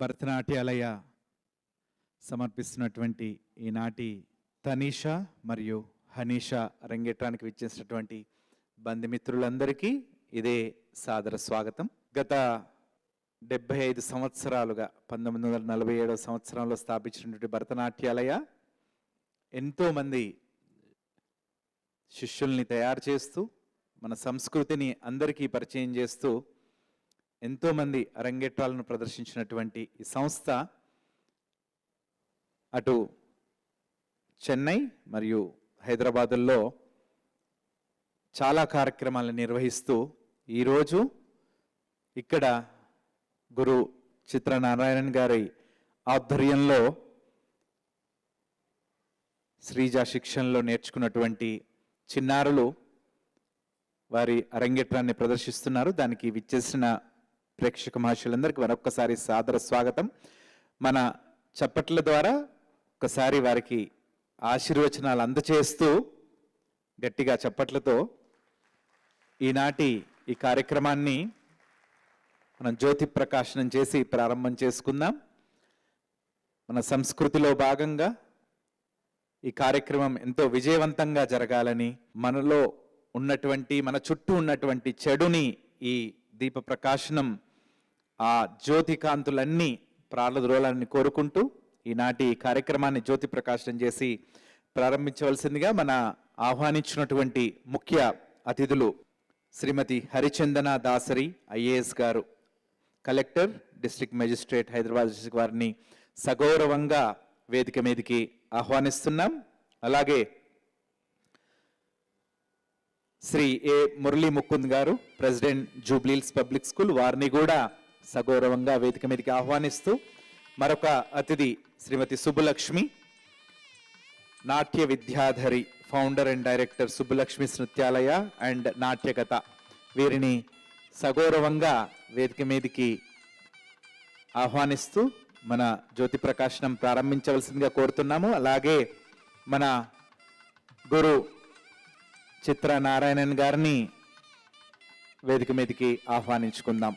భరతనాట్యాలయ సమర్పిస్తున్నటువంటి ఈనాటి తనీషా మరియు హనీషా అరంగేట్రానికి విచ్చేసినటువంటి బంధుమిత్రులందరికీ ఇదే సాదర స్వాగతం. గత 75 సంవత్సరాలుగా 1947వ సంవత్సరంలో స్థాపించినటువంటి భరతనాట్యాలయ ఎంతోమంది శిష్యుల్ని తయారు చేస్తూ మన సంస్కృతిని అందరికీ పరిచయం చేస్తూ ఎంతోమంది అరంగేట్రాలను ప్రదర్శించినటువంటి ఈ సంస్థ అటు చెన్నై మరియు హైదరాబాదుల్లో చాలా కార్యక్రమాలను నిర్వహిస్తూ ఈరోజు ఇక్కడ గురు చిత్రనారాయణన్ గారి ఆధ్వర్యంలో శ్రీజ శిక్షణలో నేర్చుకున్నటువంటి చిన్నారులు వారి అరంగేట్రాన్ని ప్రదర్శిస్తున్నారు. దానికి విచ్చేసిన ప్రేక్షక మహర్షులందరికీ మరొక్కసారి సాదర స్వాగతం. మన చప్పట్ల ద్వారా ఒకసారి వారికి ఆశీర్వచనాలు అందచేస్తూ గట్టిగా చప్పట్లతో ఈనాటి ఈ కార్యక్రమాన్ని మనం జ్యోతి ప్రకాశనం చేసి ప్రారంభం చేసుకుందాం. మన సంస్కృతిలో భాగంగా ఈ కార్యక్రమం ఎంతో విజయవంతంగా జరగాలని, మనలో ఉన్నటువంటి మన చుట్టూ ఉన్నటువంటి చెడుని ఈ దీప ప్రకాశనం ఆ జ్యోతి కాంతులన్నీ ప్రారద్రోలాలని కోరుకుంటూ ఈనాటి కార్యక్రమాన్ని జ్యోతి ప్రకాశనం చేసి ప్రారంభించవలసిందిగా మన ఆహ్వానించినటువంటి ముఖ్య అతిథులు శ్రీమతి హరిచందన దాసరి ఐఏఎస్ గారు, collector, district magistrate Hyderabad district వారిని సగౌరవంగా వేదిక మీదకి ఆహ్వానిస్తున్నాం. అలాగే శ్రీ ఏ మురళీ ముకుంద్ గారు, ప్రెసిడెంట్ జూబ్లీహిల్స్ పబ్లిక్ స్కూల్, వారిని కూడా సగౌరవంగా వేదిక మీదకి ఆహ్వానిస్తూ మరొక అతిథి Shrimati Subbulakshmi, Natya Vidyadhari, founder and director Subbulakshmi Nrityalaya and Natyakatha, వీరిని సగౌరవంగా వేదిక మీదకి ఆహ్వానిస్తూ మన జ్యోతి ప్రకాశనం ప్రారంభించవలసిందిగా కోరుతున్నాము. అలాగే మన గురు చిత్రనారాయణన్ గారిని వేదిక మీదకి ఆహ్వానించుకుందాం.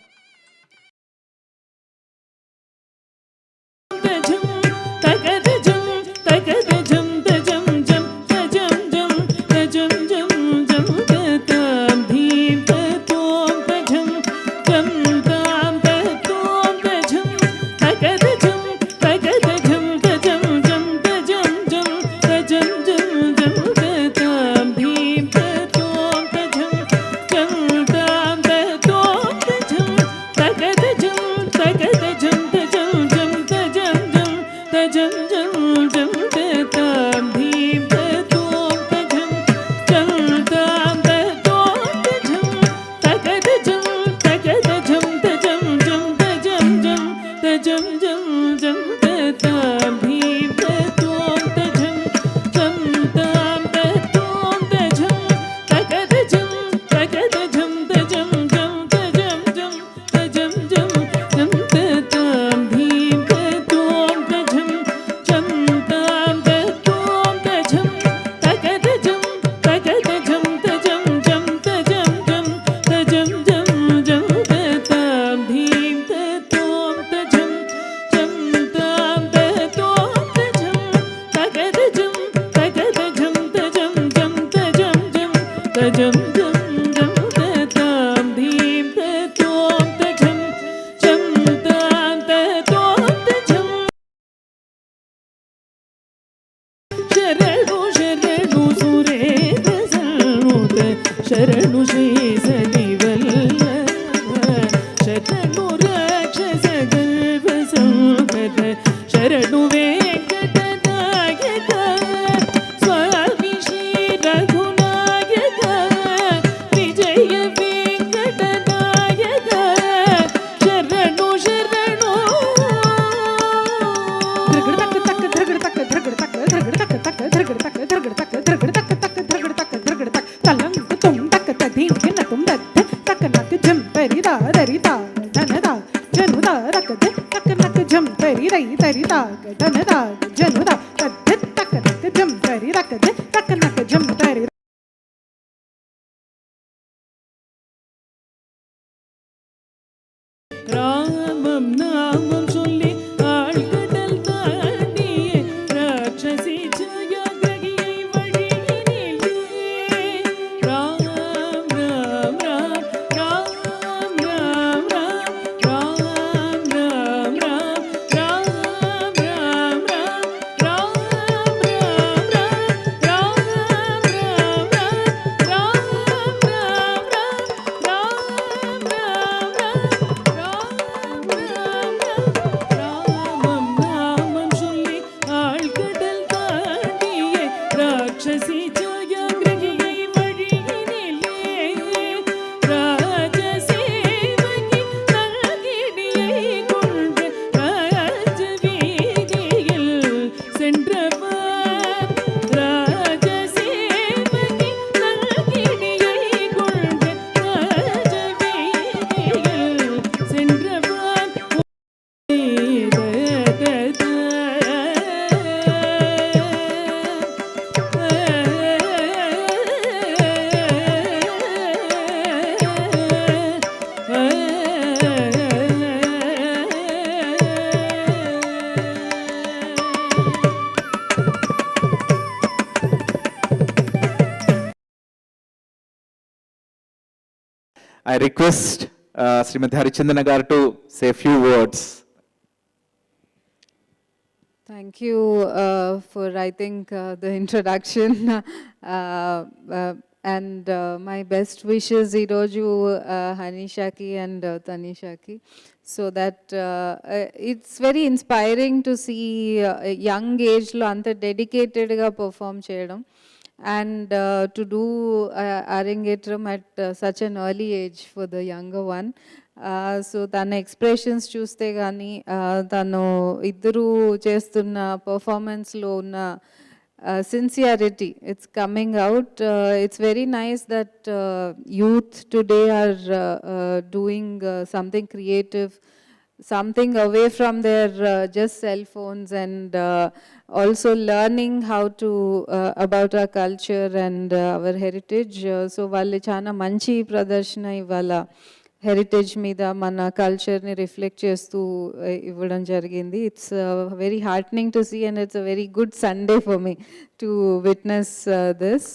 శరణు శ్రీ సదివల్ల శరణు రాక్షస గర్భ సంకట శరణు వెంకట నాయక స్వామి శ్రీ రఘునాయక విజయ వెంకట నాయక శరణు శరణు రామం నామం சொல்லி రిక్వెస్ట్ శ్రీమతి హరిచందన గారు to say few words. Thank you for, I think, the introduction. And my best wishes, Iroju, Hanishaki and Tanishaki. So that it's very inspiring to see young age lo anta dedicated ga perform cheyadam. And to do Arangetram at such an early age for the younger one. So తన expressions చూస్తే కానీ తను ఇద్దరు చేస్తున్న పర్ఫార్మెన్స్లో ఉన్న sincerity it's coming out. It's very nice that youth today are doing something creative, something away from their just cell phones, and also learning how to about our culture and our heritage. So వాళ్ళు చాలా మంచి ప్రదర్శన ఇవాళ heritage మీద మన కల్చర్ని reflect చేస్తూ ఇవ్వడం జరిగింది. It's very heartening to see and it's a very good Sunday for me to witness this.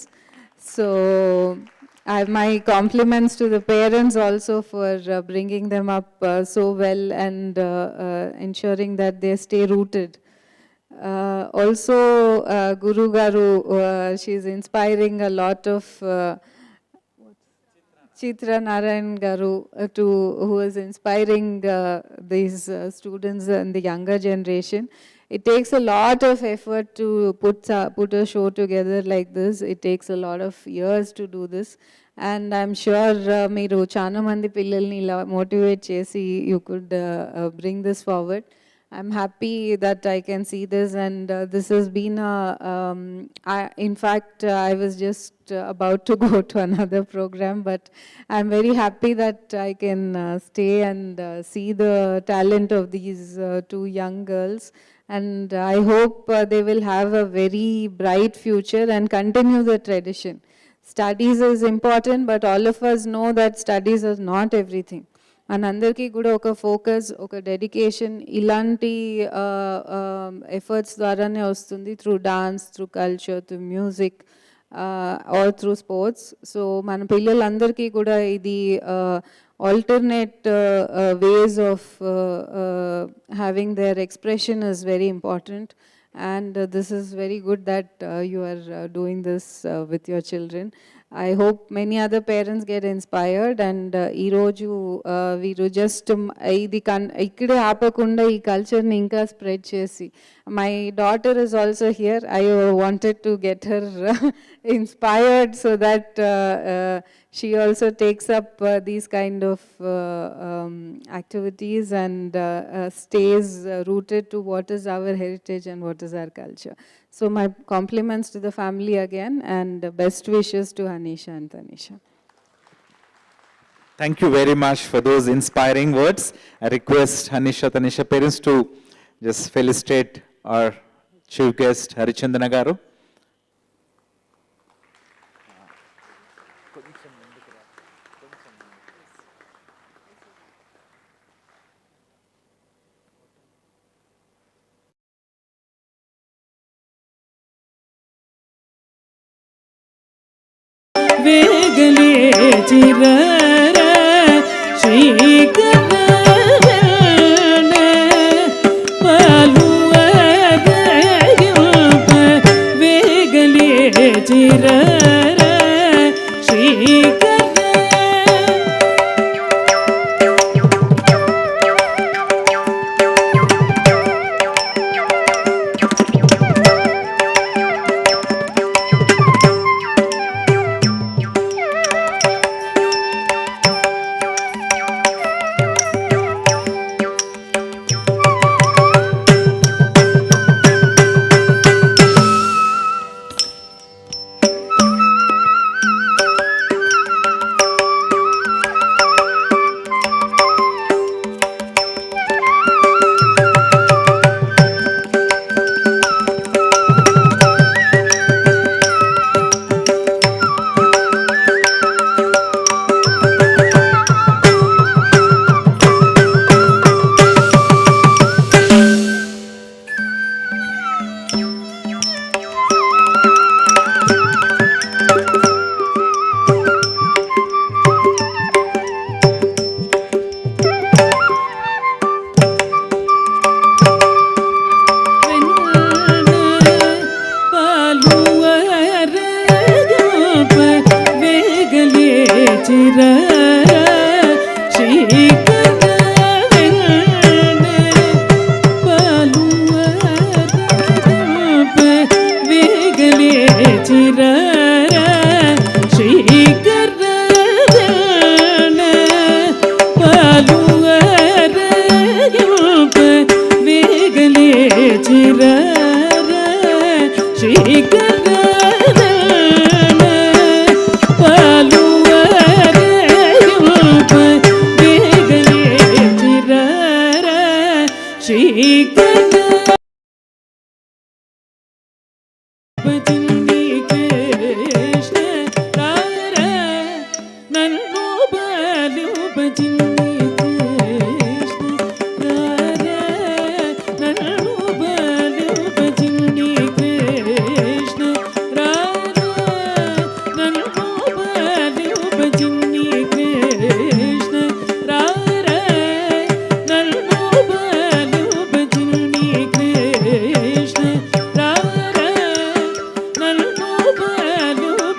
So my compliments to the parents also for bringing them up so well and ensuring that they stay rooted. Also, Guru Garu, she's inspiring a lot of Chitra Narayan Garu who is inspiring these students and the younger generation. It takes a lot of effort to put a show together like this. It takes a lot of years to do this. And I'm sure మీరు చాలా మంది పిల్లల్ని ఇలా motivate చేసి you could bring this forward. I'm happy that I can see this, and this has been in fact, I was just about to go to another program, but I'm very happy that I can stay and see the talent of these two young girls. And I hope they will have a very bright future and continue the tradition. Studies is important, but all of us know that studies are not everything. మనందరికీ కూడా ఒక focus, ఒక dedication ఇలాంటి efforts ద్వారానే వస్తుంది, through dance, through culture, through music or through sports. So మన పిల్లలందరికీ కూడా ఇది alternate ways of having their expression is very important, and this is very good that you are doing this with your children. I hope many other parents get inspired, and ee roju veeru just idi ikkade aapakunda ee culture ni inka spread chesi. My daughter is also here. I wanted to get her inspired so that she also takes up these kind of activities and stays rooted to what is our heritage and what is our culture. So my compliments to the family again, and best wishes to Hanisha and Tanisha. Thank you very much for those inspiring words. I request Hanisha, Tanisha parents to just felicitate our chief guest Harichandana garu. వేగలే చిరర శ్రీకరణ పాలువగయుప వేగలే చిరర శ్రీకరణ Chinni Krishna రారా నన్ను బలుప చిన్ని కృష్ణ రారా నన్ను బలుప చిన్ని కృష్ణ రారా నన్ను బలుప చిన్ని కృష్ణ రారా నన్ను బలుప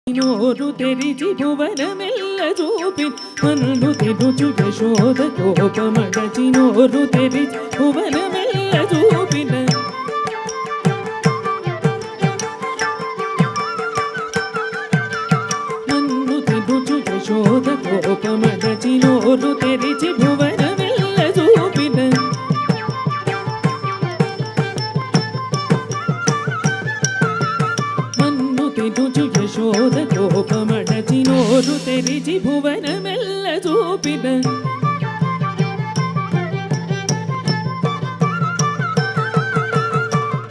నోరు తెరిచి భువనమెల్ల చూపి నన్ను తెరుచు యశోద కోపమడచి నోరు తెరిచి భువనమెల్ల చూపిన నన్ను తెరుచు యశోద కోపమడచి నోరు తెరిచి భువనమెల్ల చూపిన మన్ను తెరుచు యశోద కోపమడచి నోరు తెరిచి భువనమెల్ల చూపిన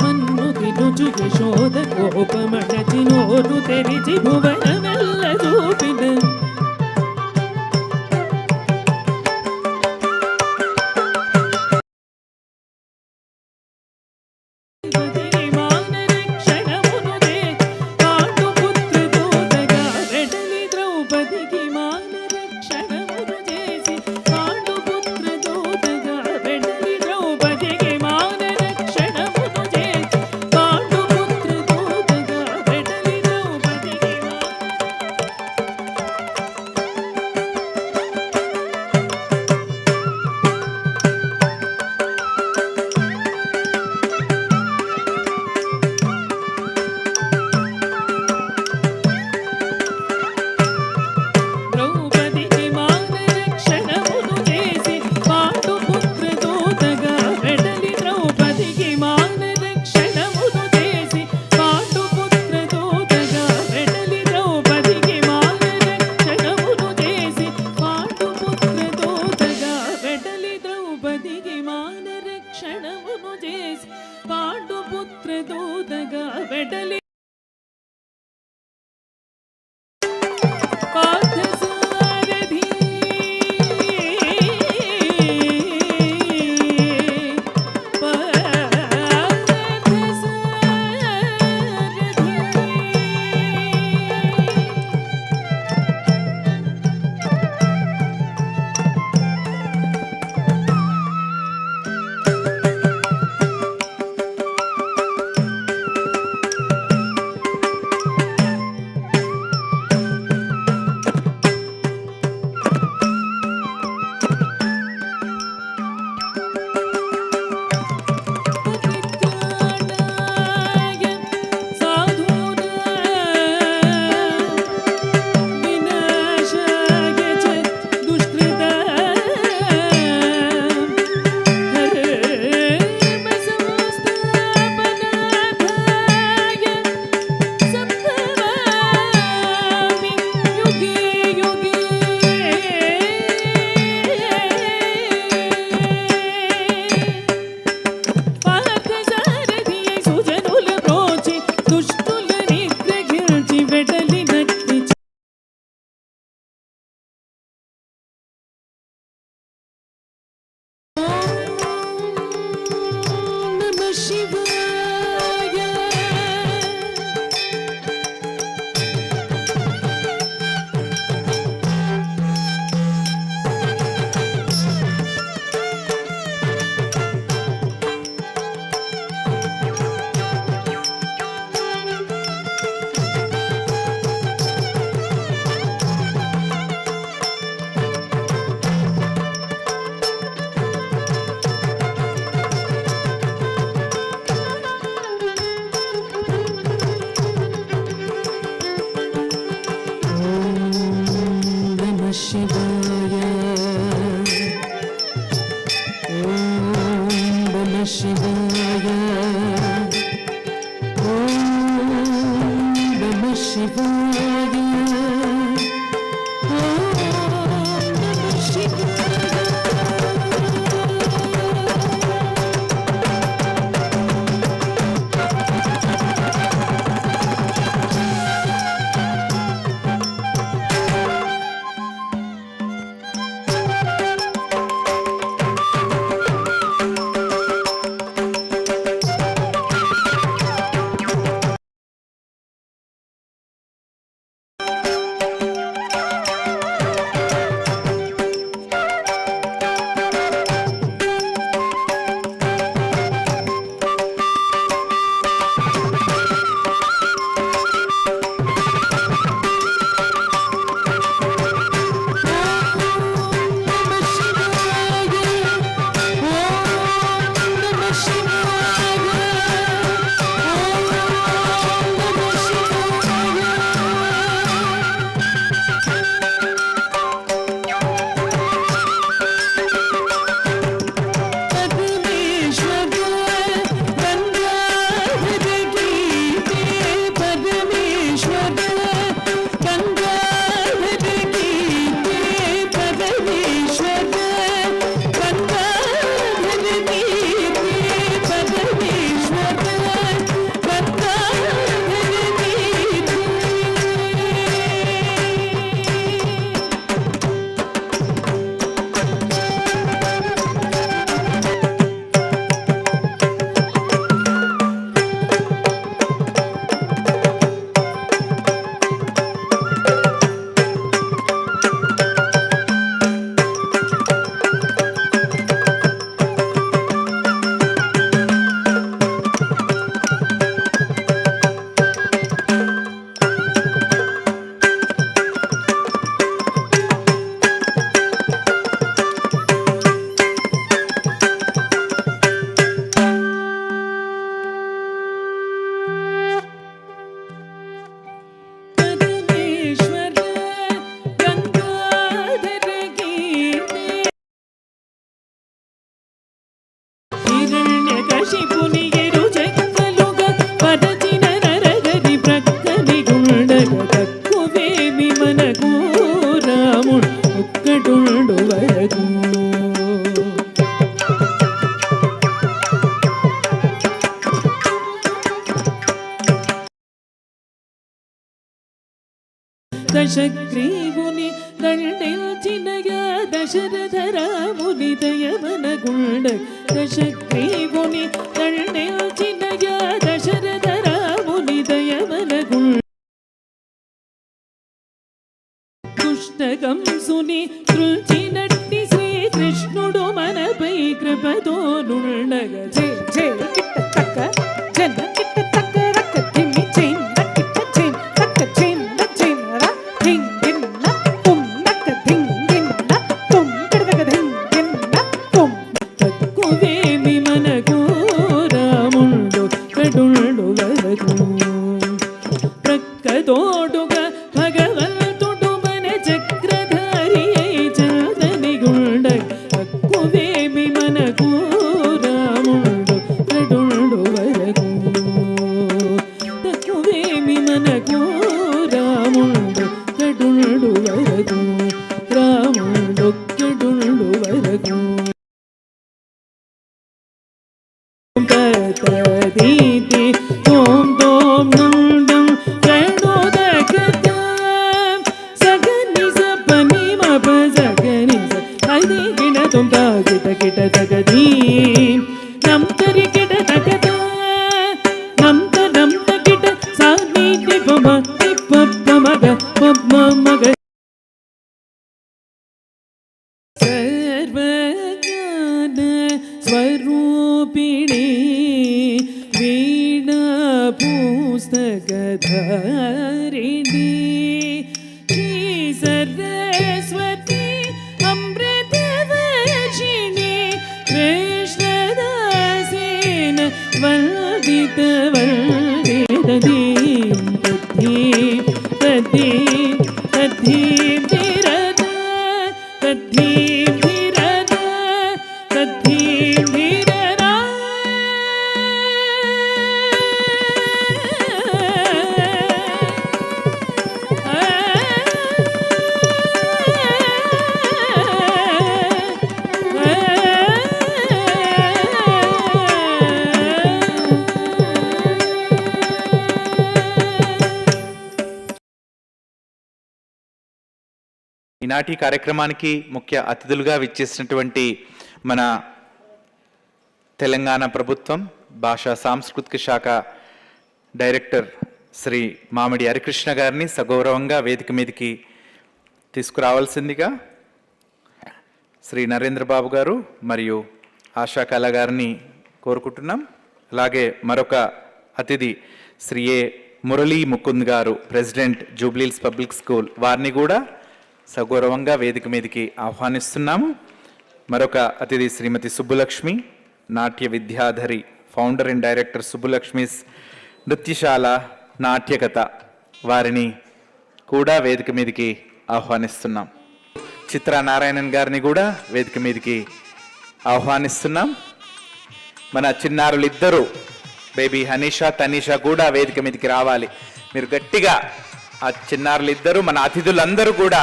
మన్ను తెరుచు యశోద కోపమడచి నోరు తెరిచి భువనమెల్ల చూపిన ద్రౌపదికి మానరక్షణమును చేసి పాండుపుత్ర దూతగా వెడలి ద్రౌపదికి మానరక్షణమును చేసి పాండుపుత్ర దూతగా వెడలి ద్రౌపదికి ద్రౌపదికి మానరక్షణమును చేసి పాండుపుత్ర దూతగా వెడలి ద్రౌపదికి మానరక్షణమును చేసి పాండుపుత్ర దూతగా వెడలి ద్రౌపదికి మానరక్షణమును చేసి పాండుపుత్ర దూతగా వెడలి ద్రౌపదికి మానరక్షణమును చేసి పాండుపుత్ర దూతగా వెడలి పార్థసారథి సుజనుల ప్రోచి దుష్టుల నిగ్రహించి వెడలి నట్టి నమః శివాయ నమః శివాయ ఓం నమః శివాయ ఓం నమః శివాయ ఓం నమః శివాయ రాముడు ఒక్కడుండు వరకు దశగ్రీవుని దండెల్చినగా దశరథ రాముని దయమనగుండ దశగ్రీవుని దండెల్చినగా దశరథ రాముని దయమనగుండ దుష్టకంసుని త్రుల్చినట్టి శ్రీకృష్ణుడు మనపై కృపతో నుండగా జయ జయ కిట్ట తక్క జన కిట్ట తక్క రక్క తిమ్మి చైన్ రక్కిట్ట చైన్ రక్క చైన్ చైన్ రా ధింగ్ గిన్న తుమ్ నక్క ధింగ్ గిన్న తుమ్ కడగ ధింగ్ గిన్న తుమ్ తక్కువేమి మనకు రాముండు కడుండు వరకు ప్రక్కతోడుగా భగవంతుడు మన చక్రధారి అయి చల్లని గుండ తక్కువేమి మనకు రాముండు కడుండు వరకు తక్కువేమి మనకు రాముండు కడుండు వరకు రాముండు కడుండు వరకు తదీతి ఓం దోం నందం ప్రణోదకత సగని సపని మప సగని సగని గిడ తుం తాగిట గిట తగది నంతరి గిట తగద నంత గిట సాని దిపమ దిపమగ పమ మగ సర్వజ్ఞాన స్వరూపిణి వీణా పుస్తకధారిణి శ్రీ సరస్వతి అమృతవర్షిణి కృష్ణదాసేన వందిత వందితదీం తద్ధీం తద్ధీం తద్ధీం ధీరద తద్ధీం ధీరద తద్ధీం ధీరద ఈనాటి కార్యక్రమానికి ముఖ్య అతిథులుగా విచ్చేసినటువంటి మన తెలంగాణ ప్రభుత్వం భాషా సాంస్కృతిక శాఖ డైరెక్టర్ శ్రీ మామిడి హరికృష్ణ గారిని సగౌరవంగా వేదిక మీదకి తీసుకురావాల్సిందిగా శ్రీ నరేంద్ర బాబు గారు మరియు ఆశా కళ గారిని కోరుకుంటున్నాం. అలాగే మరొక అతిథి శ్రీ ఏ మురళీ ముకుంద్ గారు, ప్రెసిడెంట్ జూబ్లీహిల్స్ పబ్లిక్ స్కూల్, వారిని కూడా సగౌరవంగా వేదిక మీదకి ఆహ్వానిస్తున్నాము. మరొక అతిథి Shrimati Subbulakshmi, Natya Vidyadhari, founder and director సుబ్బులక్ష్మిస్ నృత్యశాల నాట్యకథ, వారిని కూడా వేదిక మీదకి ఆహ్వానిస్తున్నాం. చిత్రా నారాయణన్ గారిని కూడా వేదిక మీదకి ఆహ్వానిస్తున్నాం. మన చిన్నారులిద్దరూ బేబీ హనీషా తనీషా కూడా వేదిక మీదకి రావాలి. మీరు గట్టిగా ఆ చిన్నారులిద్దరూ, మన అతిథులందరూ కూడా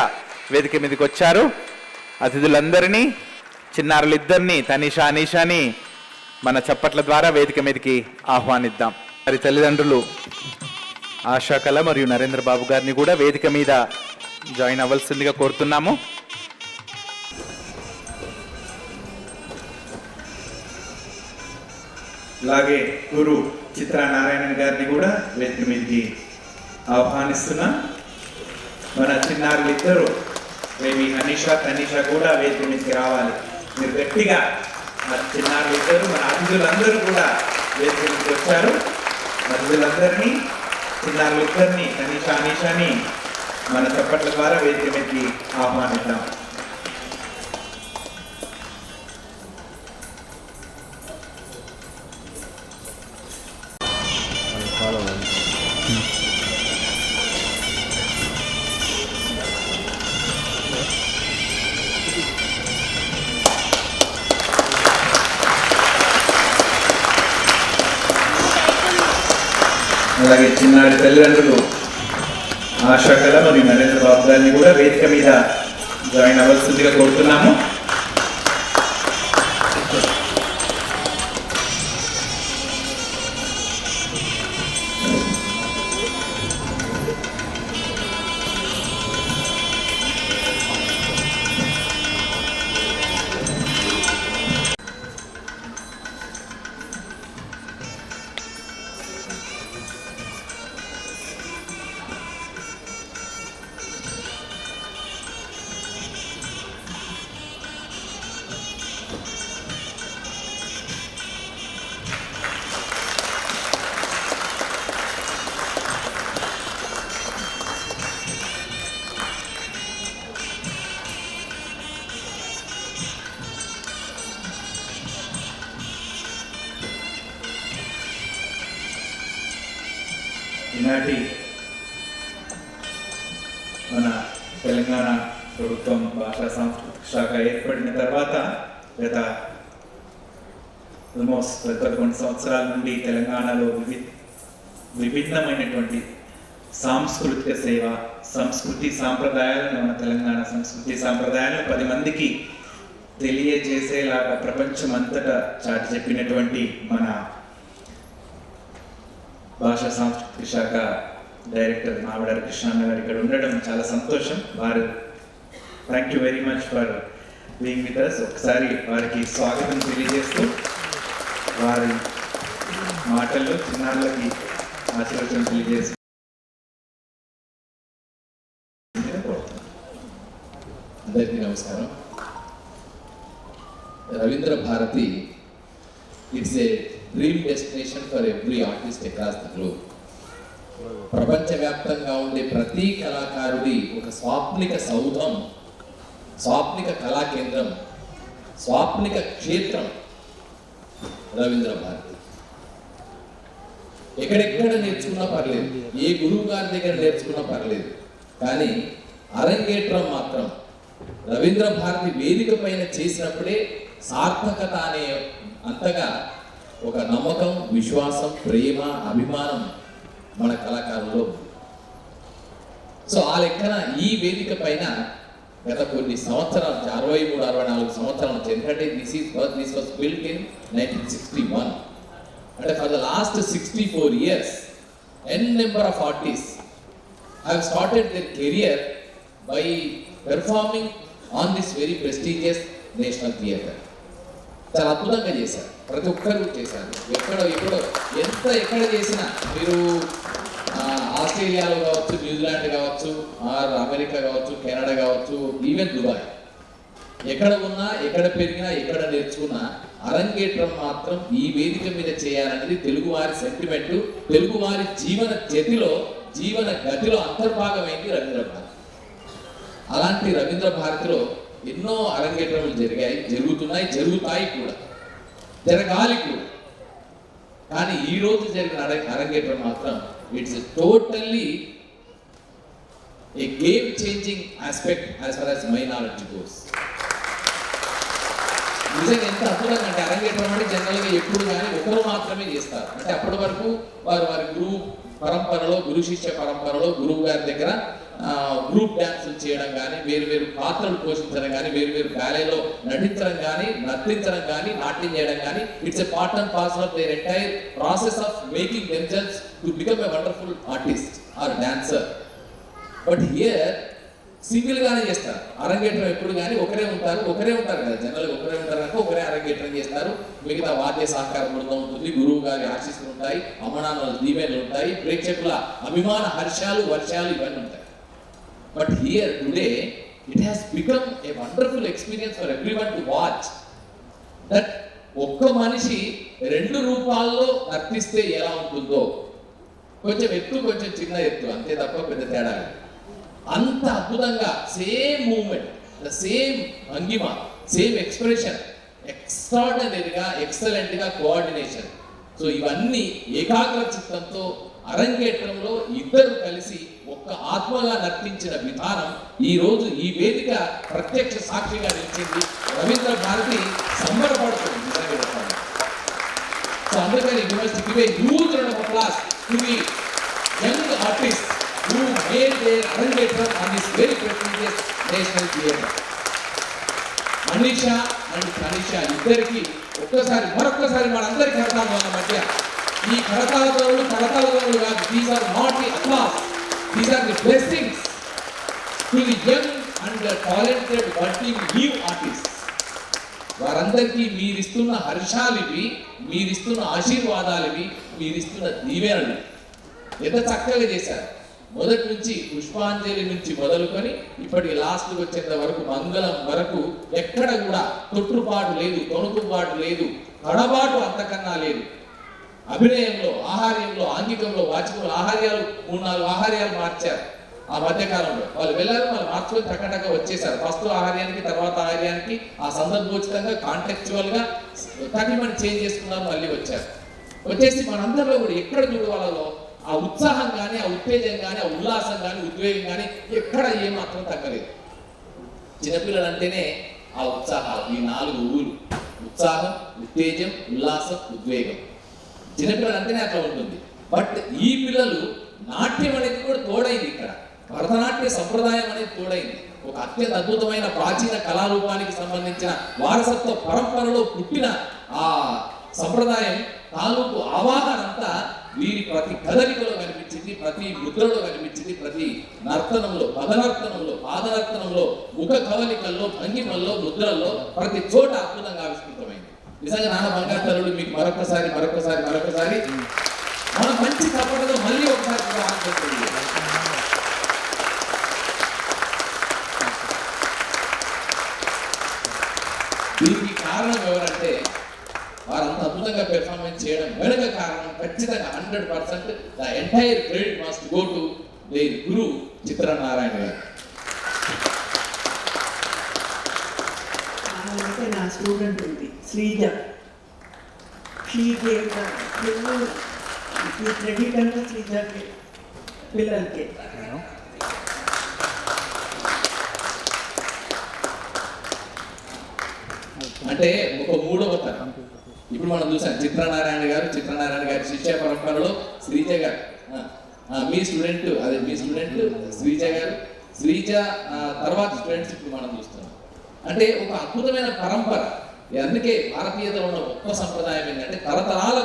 వేదిక మీదకి వచ్చారు. అతిథులందరినీ, చిన్నారులిద్దరినీ, తనీషా అనీషాని మన చప్పట్ల ద్వారా వేదిక మీదకి ఆహ్వానిద్దాం. మరి తల్లిదండ్రులు ఆశా కళ మరియు నరేంద్ర బాబు గారిని కూడా వేదిక మీద జాయిన్ అవ్వాల్సిందిగా కోరుతున్నాము. అలాగే గురు చిత్రా నారాయణన్ గారిని కూడా వేదిక మీదకి ఆహ్వానిస్తున్నాం. మన చిన్నారులిద్దరూ బేబీ హనీషా తనీషా కూడా వేదిక మీదకి రావాలి. మీరు గట్టిగా, మన చిన్నారులిద్దరూ, మన అతిథులందరూ కూడా వేదిక మీదకి వచ్చారు. అతిథులందరినీ, చిన్నారులిద్దరినీ, తనీషా అనీషాని మన చప్పట్ల ద్వారా వేదిక మీదకి ఆహ్వానిద్దాం. అలాగే చిన్నారి తల్లిదండ్రులు ఆశా కళ మరియు నరేంద్ర బాబు గారిని కూడా వేదిక మీద జాయిన్ అవ్వాల్సిందిగా కోరుతున్నాము. ఈనాటి మన తెలంగాణ ప్రభుత్వం భాషా సాంస్కృతిక శాఖ ఏర్పడిన తర్వాత గత ఆల్మోస్ట్ 11 సంవత్సరాల నుండి తెలంగాణలో విభిన్నమైనటువంటి సాంస్కృతిక సేవ, సంస్కృతి సాంప్రదాయాలను, మన తెలంగాణ సంస్కృతి సాంప్రదాయాలను 10 మందికి తెలియజేసేలాగా ప్రపంచం అంతటా చాటి చెప్పినటువంటి మన భాషా సాంస్కృతిక శాఖ డైరెక్టర్ మావిడారి కృష్ణన్న గారు ఇక్కడ ఉండడం చాలా సంతోషం. వారు thank you very much for being with us. ఒకసారి వారికి స్వాగతం తెలియజేస్తూ వారి మాటల్లో చిన్నాళ్ళకి ఆశీర్వచనం తెలియజేస్తూ అందరికీ నమస్కారం. Ravindra Bharathi it's a dream destination for every artist across the globe. ప్రపంచవ్యాప్తంగా ఉండే ప్రతి కళాకారుడి ఒక స్వాప్నిక సౌధం, స్వాప్నిక కళా కేంద్రం, స్వాప్నిక క్షేత్రం రవీంద్ర భారతి. ఎక్కడెక్కడ నేర్చుకున్నా పర్లేదు, ఏ గురువు గారి దగ్గర నేర్చుకున్నా పర్లేదు, కానీ అరంగేట్రం మాత్రం రవీంద్ర భారతి వేదిక పైన చేసినప్పుడే సార్థకత అనే అంతగా ఒక నమ్మకం, విశ్వాసం, ప్రేమ, అభిమానం మన కళాకారుల్లో. సో ఆ లెక్కన ఈ వేదిక పైన గత కొన్ని సంవత్సరాలు, 63-64 సంవత్సరాల ఎందుకంటే దిస్ వాస్ బిల్ట్ ఇన్ 1961. అంటే for the last 64 years n number of artists have started their career by performing on this very prestigious national theatre. చాలా అద్భుతంగా చేశారు, ప్రతి ఒక్కరు చేశారు. ఎక్కడో ఎక్కడ చేసినా మీరు ఆస్ట్రేలియాలో కావచ్చు, న్యూజిలాండ్ కావచ్చు, ఆర్ అమెరికా కావచ్చు, కెనడా కావచ్చు, ఈవెన్ దుబాయ్, ఎక్కడ ఉన్నా, ఎక్కడ పెరిగినా, ఎక్కడ నేర్చుకున్నా అరంగేట్రం మాత్రం ఈ వేదిక మీద చేయాలనేది తెలుగువారి సెంటిమెంట్, తెలుగువారి జీవన గతిలో అంతర్భాగమైంది రవీంద్ర భారతి. అలాంటి రవీంద్ర భారతిలో ఎన్నో అరంగేట్రములు జరుగుతున్నాయి, జరుగుతాయి కూడా, జరగాలి కూడా. కానీ ఈ రోజు జరిగిన అరంగేట్రం మాత్రం it's totally A game changing aspect as for as my knowledge goes. నిజంగా ఎంత అద్భుతంగా అంటే అరంగేట్రం అంటే జనరల్గా ఎప్పుడు కానీ ఒకరు మాత్రమే చేస్తారు. అంటే అప్పటి వరకు వారి గురువు పరంపరలో, గురు శిష్య పరంపరలో గురువు గారి దగ్గర గ్రూప్ డ్యాన్సులు చేయడం కానీ, వేరు పాత్రలు పోషించడం కానీ, వేరు బ్యాలేలో నటించడం కానీ, నర్తించడం కానీ, నాట్యం చేయడం కానీ, it's a part and parcel of their entire process of making themselves to become a wonderful artist or dancer. But here single గానే చేస్తారు అరంగేట్రం. ఎప్పుడు కానీ ఒకరే ఉంటారు కదా, జనరల్గా ఒకరే ఉంటారు కనుక ఒకరే అరంగేట్రం చేస్తారు. మిగతా వాద్య సహకార బృందం ఉంటుంది, గురువు గారి ఆశీస్సులు ఉంటాయి, అమ్మనాన్నల దీవెనలు ఉంటాయి, ప్రేక్షకుల అభిమాన హర్షాలు, వర్షాలు ఇవన్నీ ఉంటాయి. But here today, it has become a wonderful experience for everyone to watch. That ఒక్క మనిషి 2 రూపాల్లో నర్తిస్తే ఎలా ఉంటుందో, కొంచెం ఎత్తు, కొంచెం చిన్న ఎత్తు, అంతే తప్ప పెద్ద తేడా లేదు. అంత అద్భుతంగా సేమ్ మూమెంట్, ద సేమ్ భంగిమ, సేమ్ ఎక్స్ప్రెషన్, ఎక్స్ట్రాడినరీగా, ఎక్సలెంట్గా కోఆర్డినేషన్. సో ఇవన్నీ ఏకాగ్ర చిత్తంతో అరంగేట్రంలో ఇద్దరు కలిసి ఒక్క ఆత్మగా నర్తించిన విధానం ఈ రోజు ఈ వేదిక ప్రత్యక్ష సాక్షిగా నిలిచింది. రవీంద్ర భారతి సంబరపడుతుంది నిజంగా. సో అందుకని we must give a huge round of applause to the young artists who made their Arangetram on this very prestigious national theatre. Manisha and Tanisha ఇద్దరికి మరొక్కసారి మనందరికీ కడతాల మధ్య ఈ కడతాలతోళ్ళు కాదు. These are not the applause, these are the blessings to the young and talented budding new artist. వారందరికీ మీరిస్తున్న హర్షాలివి, మీరిస్తున్న ఆశీర్వాదాలివి, మీరిస్తున్న దీవెనలు. ఎంత చక్కగా చేశారు. మొదటి నుంచి పుష్పాంజలి నుంచి మొదలుకొని ఇప్పటికి లాస్ట్కి వచ్చేంత వరకు మంగళం వరకు ఎక్కడ కూడా తొట్టుపాటు లేదు, తొణుకుబాటు లేదు, కడబాటు అంతకన్నా లేదు. అభినయంలో, ఆహార్యంలో, ఆంగికంలో, వాచికంలో ఆహార్యాలు 3-4 ఆహార్యాలు మార్చారు. ఆ మధ్యకాలంలో వాళ్ళు వెళ్ళారు, వాళ్ళు మార్చుకొని టక్కటక్క వచ్చేసారు. ఫస్ట్ ఆహార్యానికి తర్వాత ఆహార్యానికి ఆ సందర్భోచితంగా కాంటెక్చువల్ గా 30 మంది చేంజ్ చేసుకున్నారు, మళ్ళీ వచ్చారు. వచ్చేసి మనందరిలో కూడా ఎక్కడ చూడు వాళ్ళలో ఆ ఉత్సాహం కానీ, ఆ ఉత్తేజం కానీ, ఆ ఉల్లాసం కానీ, ఉద్వేగం కానీ ఎక్కడ ఏమాత్రం తగ్గలేదు. చిన్నపిల్లలు అంటేనే ఆ ఉత్సాహాలు, ఈ 4 ఊరు: ఉత్సాహం, ఉత్తేజం, ఉల్లాసం, ఉద్వేగం. చిన్నపిల్లలు అంటేనే అట్లా ఉంటుంది. బట్ ఈ పిల్లలు నాట్యం అనేది కూడా తోడైంది. ఇక్కడ భరతనాట్య సంప్రదాయం అనేది తోడైంది. ఒక అత్యంత అద్భుతమైన ప్రాచీన కళారూపానికి సంబంధించిన వారసత్వ పరంపరలో పుట్టిన ఆ సంప్రదాయం తాలూకు ఆవాహన అంతా వీరి ప్రతి కదలికలో కనిపించింది, ప్రతి ముద్రలో కనిపించింది, ప్రతి నర్తనంలో, పదనర్తనంలో, పాదనర్తనంలో, ముఖ కవలికల్లో, భంగిమల్లో, ముద్రల్లో ప్రతి చోట అద్భుతంగా ఆవిష్కృతమైంది. నిజంగా నాన్న బంగారు తల్లుడు మీకు మరొకసారి మన మంచి తప్పటలో మళ్ళీ ఒకసారి ఆనందిస్తుంది. దీనికి కారణం ఎవరంటే వారంత అద్భుతంగా పెర్ఫార్మెన్స్ చేయడం వెనుక కారణం ఖచ్చితంగా 100% the entire credit must go to their guru Chitranarayana గారు. అంటే నా స్టూడెంట్ ఉంది శ్రీజ. షీ గేవ్ ఈ క్రెడిట్ అంటే శ్రీజకి పిల్లలకి. అంటే ఒక 3వ తరం ఇప్పుడు మనం చూసాం. చిత్రనారాయణ గారి శిష్య పరంపరలో శ్రీజ గారు, మీ స్టూడెంట్ శ్రీజ గారు, శ్రీజ తర్వాత స్టూడెంట్స్ ఇప్పుడు మనం చూస్తున్నాం. అంటే ఒక అద్భుతమైన పరంపర. అందుకే భారతీయతలో ఉన్న గొప్ప సంప్రదాయం ఏంటంటే తరతరాల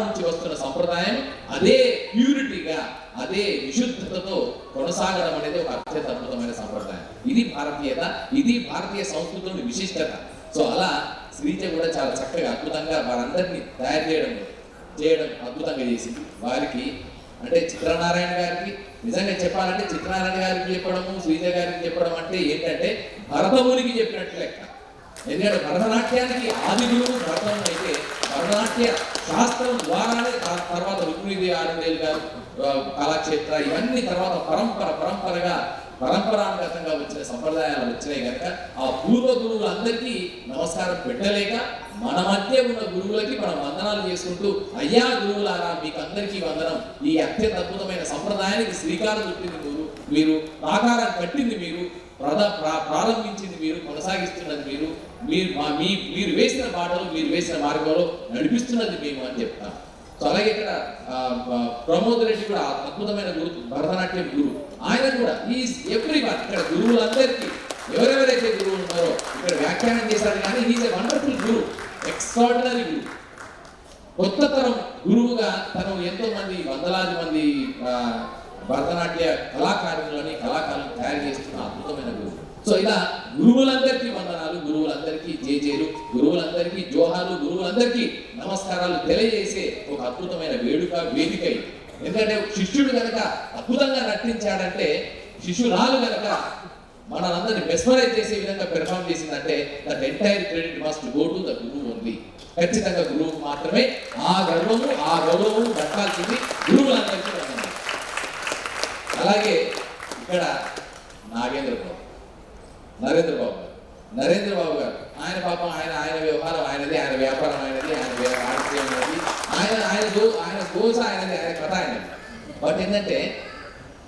నుంచి వస్తున్న సంప్రదాయం అదే ప్యూరిటీగా, అదే విశుద్ధతతో కొనసాగడం అనేది ఒక అత్యంత అద్భుతమైన సంప్రదాయం. ఇది భారతీయత, ఇది భారతీయ సంస్కృతిలోని విశిష్టత. సో అలా శ్రీజ కూడా చాలా చక్కగా అద్భుతంగా వారందరినీ తయారు చేయడం అద్భుతంగా చేసింది. వారికి అంటే చిత్రనారాయణ గారికి నిజంగా చెప్పాలంటే చిత్రనారాయణ గారికి చెప్పడము, శ్రీజ గారికి చెప్పడం అంటే ఏంటంటే భరతమునికి చెప్పినట్టు లెక్క. ఎందుకంటే భరతనాట్యానికి ఆది గురువు భరతముని అయితే భరతనాట్య శాస్త్రం ద్వారానే తర్వాత రుక్మిణీదేవి ఆనందేలు గారు, కళాక్షేత్ర ఇవన్నీ తర్వాత పరంపరాగతంగా వచ్చిన సంప్రదాయాలు వచ్చినాయి కనుక ఆ పూర్వ గురువులందరికీ నమస్కారం పెట్టలేక మన మధ్య ఉన్న గురువులకి మనం వందనాలు చేసుకుంటూ, అయ్యా గురువులారా మీకు అందరికీ వందనం. ఈ అత్యంత అద్భుతమైన సంప్రదాయానికి శ్రీకారం చుట్టింది మీరు, ఆకారం కట్టింది మీరు, ప్రారంభించింది మీరు, కొనసాగిస్తున్నది మీరు వేసిన బాటలు, మీరు వేసిన మార్గంలో నడిపిస్తున్నది మేము అని చెప్తాను. సో అలాగే ఇక్కడ ప్రమోద్ రెడ్డి కూడా అద్భుతమైన గురు, భరతనాట్యం గురువు. ఆయన కూడా ఈజ్ ఎవ్రీవన్. ఇక్కడ గురువులందరికీ ఎవరెవరైతే గురువులు ఉన్నారో ఇక్కడ వ్యాఖ్యానం చేశారు, కానీ is a wonderful guru, extraordinary guru. కొత్త తరం గురువుగా తను ఎంతో మంది వందలాది మంది భరతనాట్య కళాకారులను తయారు చేస్తున్న అద్భుతమైన గురువు. సో ఇలా గురువులందరికీ వందనాలు, గురువులందరికీ జేజేలు, గురువులందరికీ జోహాలు, గురువులందరికీ నమస్కారాలు తెలియజేసే ఒక అద్భుతమైన వేదిక. ఎందుకంటే శిష్యుడు కనుక అద్భుతంగా నటించాడంటే, శిష్యురాలు కనుక మనందరినీ మెస్మరైజ్ చేసే విధంగా పెర్ఫార్మ్ చేసిందంటే that entire credit must go to the గురువు ఉంది. ఖచ్చితంగా గురువుకు మాత్రమే ఆ గౌరవము దక్కాల్సింది గురువులందరికీ. అలాగే ఇక్కడ నరేంద్ర బాబు గారు ఆయన పాపం ఆయన వ్యవహారం ఆయనది, ఆయన వ్యాపారం ఆయనది, ఆయన ఆరోగ్యం అనేది, ఆయన దోష ఆయనది, ఆయన కథ ఆయనది. బట్ ఏంటంటే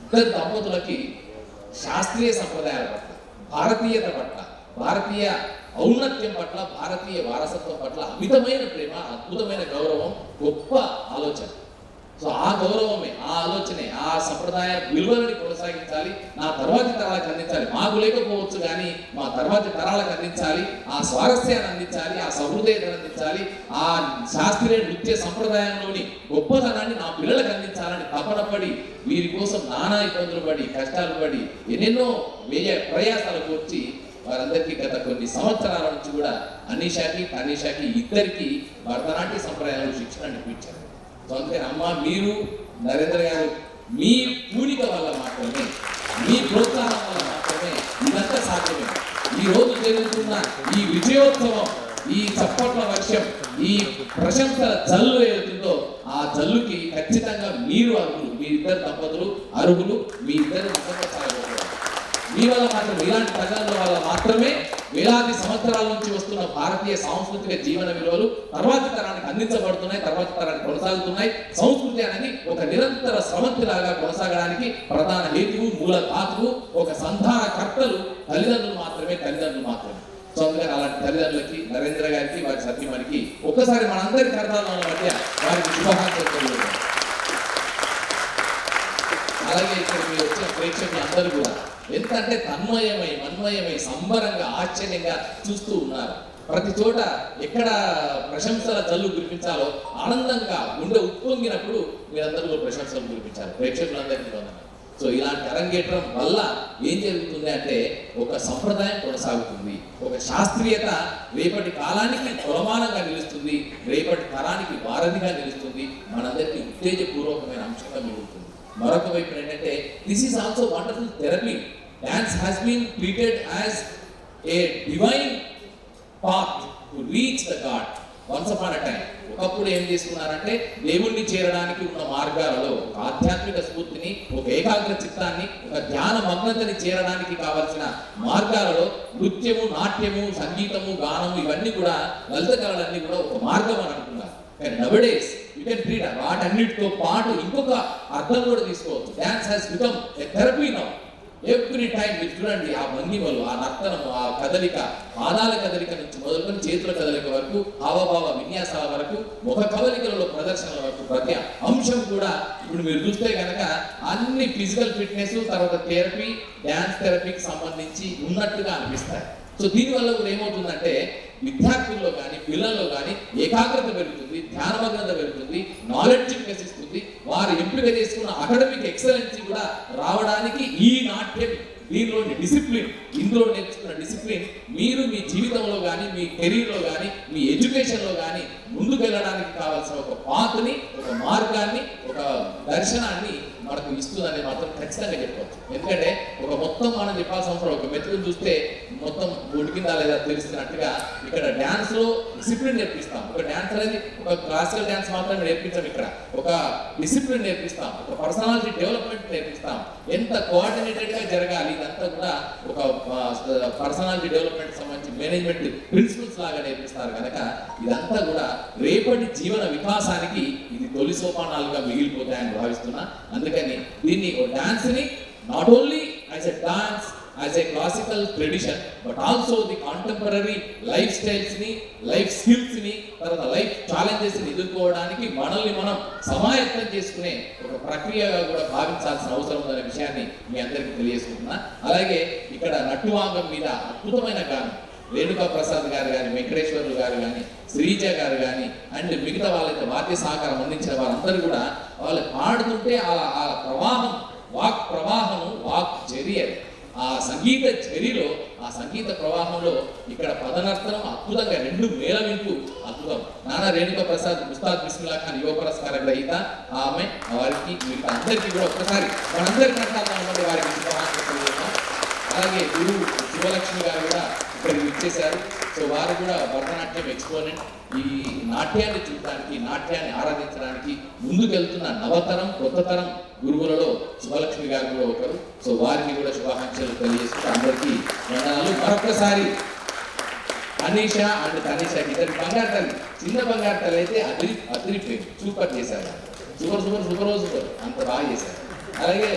ఇద్దరు దంపతులకి శాస్త్రీయ సంప్రదాయాల పట్ల, భారతీయత పట్ల, భారతీయ ఔన్నత్యం పట్ల, భారతీయ వారసత్వం పట్ల అమితమైన ప్రేమ, అద్భుతమైన గౌరవం, గొప్ప ఆలోచన. సో ఆ గౌరవమే, ఆ ఆలోచనే, ఆ సంప్రదాయ విలువలని కొనసాగించాలి, నా తర్వాతి తరాలకు అందించాలి. మాకు లేకపోవచ్చు కానీ మా తర్వాతి తరాలకు అందించాలి, ఆ స్వారస్యాన్ని అందించాలి, ఆ సహృదయతను అందించాలి, ఆ శాస్త్రీయ నృత్య సంప్రదాయంలోని గొప్పతనాన్ని నా పిల్లలకు అందించాలని తపన పడి వీరి కోసం నానా ఇబ్బందులు పడి కష్టాలు పడి ఎన్నెన్నో ప్రయాసాలు కూర్చి వారందరికీ గత కొన్ని సంవత్సరాల నుంచి కూడా అనీషాకి తనీషాకి ఇద్దరికి భరతనాట్య సంప్రదాయాలు శిక్షణ అనిపించారు. సో అందుకని అమ్మ, మీరు నరేంద్ర గారు మీ పూనిక వల్ల మాత్రమే, మీ ప్రోత్సాహం వల్ల మాత్రమే ఇదంతా సాధ్యమే. ఈ రోజు జరుగుతున్న ఈ విజయోత్సవం, ఈ చప్పట్ల వర్షం, ఈ ప్రశంసల జల్లు ఏదైతుందో ఆ జల్లుకి ఖచ్చితంగా మీరు అర్హులు, మీ ఇద్దరు దంపతులు అర్హులు, మీ ఇద్దరు మీ వల్ల మాత్రమే, ఇలాంటి ప్రజల వల్ల మాత్రమే వేలాది సంవత్సరాల నుంచి వస్తున్న భారతీయ సాంస్కృతిక జీవన విలువలు తర్వాతి తరానికి అందించబడుతున్నాయి, తర్వాతి తరానికి కొనసాగుతున్నాయి. సంస్కృతి అనేది ఒక నిరంతర స్రవంతిలాగా కొనసాగడానికి ప్రధాన హేతువు, మూల ధాతువు, ఒక సంధానకర్తలు తల్లిదండ్రులు మాత్రమే, తల్లిదండ్రులు మాత్రమే. సో అందుకని అలాంటి తల్లిదండ్రులకి, నరేంద్ర గారికి, వారి సత్యమణికి ఒక్కసారి మనందరి కర్తాల మధ్య వారికి శుభాకాంక్షలు. అలాగే ఇక్కడ మీరు వచ్చిన ప్రేక్షకులు అందరూ కూడా ఎంత అంటే తన్మయమై, మన్మయమై, సంబరంగా, ఆశ్చర్యంగా చూస్తూ ఉన్నారు. ప్రతి చోట ఎక్కడ ప్రశంసల జల్లు కురిపించాలో ఆనందంగా గుండె ఉప్పొంగినప్పుడు మీరందరూ ప్రశంసలు కురిపించారు, ప్రేక్షకులందరికీ వందనాలు. సో ఇలాంటి అరంగేట్రం వల్ల ఏం జరుగుతుంది అంటే ఒక సంప్రదాయం కొనసాగుతుంది, ఒక శాస్త్రీయత రేపటి కాలానికి కొలమానంగా నిలుస్తుంది, రేపటి తరానికి వారధిగా నిలుస్తుంది, మనందరికీ ఉత్తేజపూర్వకమైన అంశంగా మిగులుతుంది. మరొక వైపు ఏంటంటే this is also wonderful therapy. Dance has been treated as a divine path to reach the god once upon a time. ఒకప్పుడు ఏం చేసుకున్నారంటే దేవుణ్ణి చేరడానికి ఉన్న మార్గాలలో ఒక ఆధ్యాత్మిక స్ఫూర్తిని, ఒక ఏకాగ్ర చిత్తాన్ని, ఒక ధ్యాన మగ్నతని చేరడానికి కావలసిన మార్గాలలో నృత్యము, నాట్యము, సంగీతము, గానము ఇవన్నీ కూడా, లలిత కళలన్నీ కూడా ఒక మార్గం అని అనుకున్నారు. కానీ నవడేస్ యూ కెన్ ట్రీట్ వాటన్నిటితో పాటు ఇంకొక అర్థం కూడా తీసుకోవచ్చు. Dance has become a therapy now. Every time మీరు చూడండి, ఆ భంగిమలు, ఆ నర్తనము, ఆ కదలిక, పాదాల కదలిక నుంచి మొదలుకొని చేతుల కదలిక వరకు, హావభావ విన్యాసాల వరకు, ముఖ కదలికలలో ప్రదర్శనల వరకు ప్రతి అంశం కూడా ఇప్పుడు మీరు చూస్తే కనుక అన్ని ఫిజికల్ ఫిట్నెస్, తర్వాత థెరపీ, డాన్స్ థెరపీకి సంబంధించి ఉన్నట్టుగా అనిపిస్తాయి. సో దీనివల్ల కూడా ఏమవుతుందంటే విద్యార్థుల్లో కానీ, పిల్లల్లో కానీ ఏకాగ్రత పెరుగుతుంది, ధ్యానమగ్నత పెరుగుతుంది, నాలెడ్జ్ వికసిస్తుంది, వారు ఎంపిక చేసుకున్న అకాడమిక్ ఎక్సలెన్సీ కూడా రావడానికి ఈ నాట్యం, దీనిలోని డిసిప్లిన్, ఇందులో నేర్చుకున్న డిసిప్లిన్ మీరు మీ జీవితంలో కానీ, మీ కెరీర్లో కానీ, మీ ఎడ్యుకేషన్లో కానీ ముందుకు వెళ్ళడానికి కావాల్సిన ఒక పాత్ని, ఒక మార్గాన్ని, ఒక దర్శనాన్ని మనకు ఇస్తుందని మాత్రం ఖచ్చితంగా చెప్పవచ్చు. ఎందుకంటే ఒక మొత్తం మనం చెప్పాల్సిన అవసరం, ఒక మెతుకుని చూస్తే మొత్తం ఉడికిందా లేదా తెలుస్తున్నట్టుగా ఇక్కడ డ్యాన్స్ లో డిసిప్లిన్ నేర్పిస్తాం. ఒక డ్యాన్స్ అనేది ఒక క్లాసికల్ డ్యాన్స్ మాత్రమే నేర్పించాం, ఇక్కడ ఒక డిసిప్లిన్ నేర్పిస్తాం, ఒక పర్సనాలిటీ డెవలప్మెంట్ నేర్పిస్తాం. ఎంత కోఆర్డినేటెడ్ గా జరగాలి ఇదంతా కూడా ఒక పర్సనాలిటీ డెవలప్మెంట్ సంబంధించి మేనేజ్మెంట్ ప్రిన్సిపల్స్ లాగా నేర్పిస్తారు కనుక ఇదంతా కూడా రేపటి జీవన వికాసానికి ఇది తొలి సోపానాలుగా మిగిలిపోతాయని భావిస్తున్నా. అందుకని దీన్ని డాన్స్ ని not only as a dance, as a classical tradition, but also the contemporary life styles ని, లైఫ్ స్కిల్స్ ని, తర్వాత లైఫ్ ఛాలెంజెస్ ని ఎదుర్కోవడానికి మనల్ని మనం సమాయత్తం చేసుకునే ఒక ప్రక్రియగా కూడా భావించాల్సిన అవసరం ఉందనే విషయాన్ని మీ అందరికీ తెలియజేసుకుంటున్నా. అలాగే ఇక్కడ నట్టువాంగం మీద అద్భుతమైన గానం రేణుకా ప్రసాద్ గారు కానీ, వెంకటేశ్వర్లు గారు కానీ, శ్రీజ గారు కానీ అండ్ మిగతా వాళ్ళైతే వాద్య సహకారం అందించిన వారందరూ కూడా వాళ్ళు పాడుతుంటే ఆ ప్రవాహం, వాక్ ప్రవాహము, వాక్ చర్య, ఆ సంగీత చర్యలో, ఆ సంగీత ప్రవాహంలో ఇక్కడ పదనర్తనం అద్భుతంగా, రెండు మేళవింపు అద్భుతం. నానా రేణుకా ప్రసాద్ ఉస్తాద్ బిస్మిల్లా ఖాన్ యువ పురస్కార గ్రహీత ఆమె, వారికి మిగతా అందరికీ కూడా ఒక్కసారి మనందరికీ వారికి శుభాకాంక్షలు చేద్దాం. అలాగే గురువు శివలక్ష్మి గారు కూడా ఇక్కడికి ఇచ్చేశారు. సో వారు కూడా భరతనాట్యం ఎక్స్పోనెంట్. ఈ నాట్యాన్ని చూడడానికి, నాట్యాన్ని ఆరాధించడానికి ముందుకెళ్తున్న నవతరం, కొత్త తరం గురువులలో శివలక్ష్మి గారు కూడా ఒకరు. సో వారికి కూడా శుభాకాంక్షలు తెలియజేస్తూ అందరికీ వందనాలు. మరొకసారి అనీషా అండ్ తనీషాకి ఇద్దరు బంగారు తల్లి, చిన్న బంగారు తల్లి అయితే అదిరిపోయి సూపర్ చేశారు, సూపర్ సూపర్ సూపర్ సూపర్ అంత బాగా చేశారు. అలాగే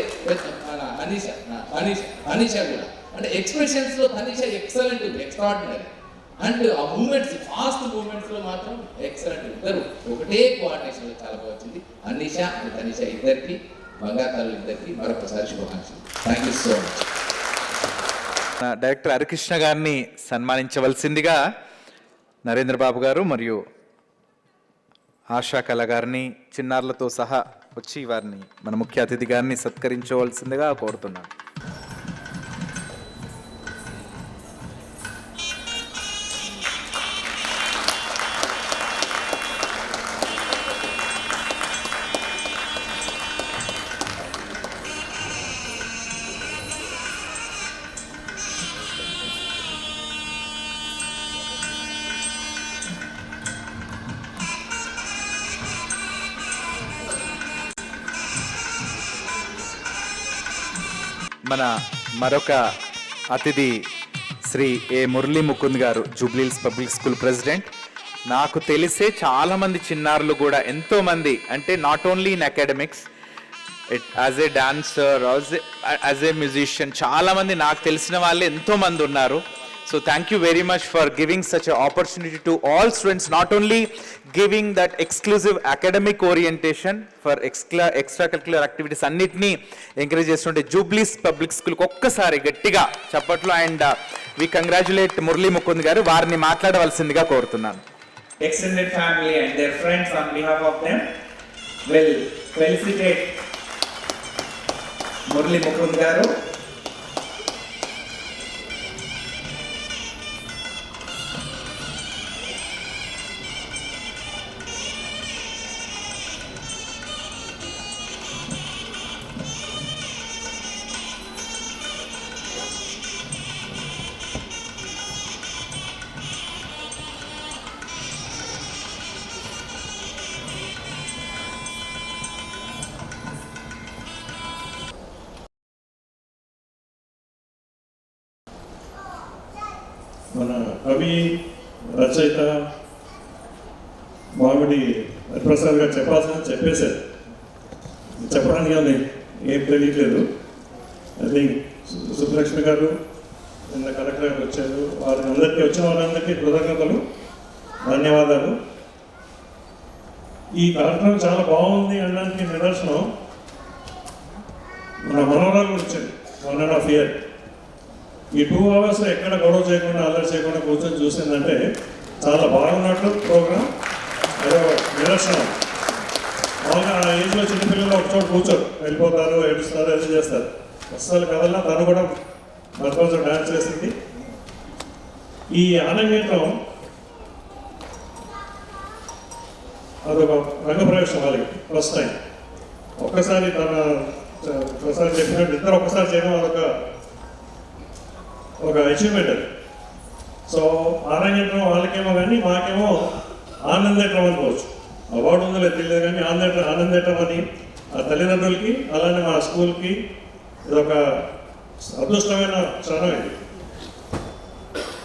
అనీషా కూడా అంటే ఎక్స్ప్రెషన్స్ లో తనీషా ఎక్సలెంట్, ఎక్స్ట్రాడినరీ. అండ్ ఆ మూమెంట్స్, ఫాస్ట్ మూమెంట్స్ లో మాత్రం ఎక్సలెంట్. ఇద్దరు ఒకటే కోఆర్డినేషన్ లో చాలా బాగా వచ్చింది. అనిషా అండ్ తనిషా ఇద్దరికి, బంగారు ఇద్దరికి మరొకసారి శుభాకాంక్షలు. Thank you so much. Director Harikrishna గారిని సన్మానించవలసిందిగా నరేంద్ర బాబు గారు మరియు ఆశా కళ గారిని చిన్నారులతో సహా వచ్చి వారిని మన ముఖ్య అతిథి గారిని సత్కరించవలసిందిగా కోరుతున్నాను. మన మరొక అతిథి శ్రీ ఏ మురళీ ముకుంద్ గారు, జూబ్లీహిల్స్ పబ్లిక్ స్కూల్ ప్రెసిడెంట్. నాకు తెలిసే చాలామంది చిన్నారులు కూడా ఎంతోమంది, అంటే not only in academics, as a dancer, as a musician, చాలామంది నాకు తెలిసిన వాళ్ళే ఎంతోమంది ఉన్నారు. So thank you very much for giving such an opportunity to all students, not only giving that exclusive academic orientation for extracurricular activities అన్నిటినీ encourage చేస్తుంటే Jubilee's public స్కూల్కి ఒక్కసారి గట్టిగా చప్పట్లు. And we congratulate Murali Mukund garu, వారిని మాట్లాడవలసిందిగా కోరుతున్నాను. Extended family and their friends, on behalf of them, will felicitate Murali Mukund garu. మన కవి రచయిత మామిడి హరిప్రసాద్ గారు చెప్పాల్సిన చెప్పేశారు. చెప్పడానికి అది ఏం తెలియట్లేదు. ఐ థింక్ సుబ్బలక్ష్మి గారు నిన్న కలెక్టర్ గారు వచ్చారు, వారికి అందరికీ వచ్చిన వాళ్ళందరికీ కృతజ్ఞతలు, ధన్యవాదాలు. ఈ కార్యక్రమం చాలా బాగుంది అనడానికి నిదర్శనం మన మనవరాలు వచ్చింది 1.5 years. ఈ 2 hours ఎక్కడ గొడవ చేయకుండా, అల్లరి చేయకుండా కూర్చొని చూసిందంటే చాలా బాగున్నట్లు ప్రోగ్రామ్. అదో నిదర్శనం. మామూలుగా ఆ ఏజ్లో చిన్నపిల్లలు ఒక చోట కూర్చోరు, వెళ్ళిపోతారు, ఏడుస్తారు, అది చేస్తారు. అస్సలు కదల్లా తను కూడా మధ్య డాన్స్ చేసింది. ఈ ఆనందం అదొక రంగప్రవేశం వాళ్ళకి ఫస్ట్ టైం. ఒక్కసారి ఒకసారి చెప్పినట్టు ఇద్దరు ఒక్కసారి చేయడం అదొక అచీవ్మెంట్ అది. సో ఆనందం వాళ్ళకేమో కానీ మాకేమో ఆనందేటం అనుకోవచ్చు. అవార్డు ఉందో లేదు తెలియదు కానీ ఆనందేటం అని ఆ తల్లిదండ్రులకి, అలానే మా స్కూల్కి ఇదొక అదృష్టమైన క్షణం ఇది.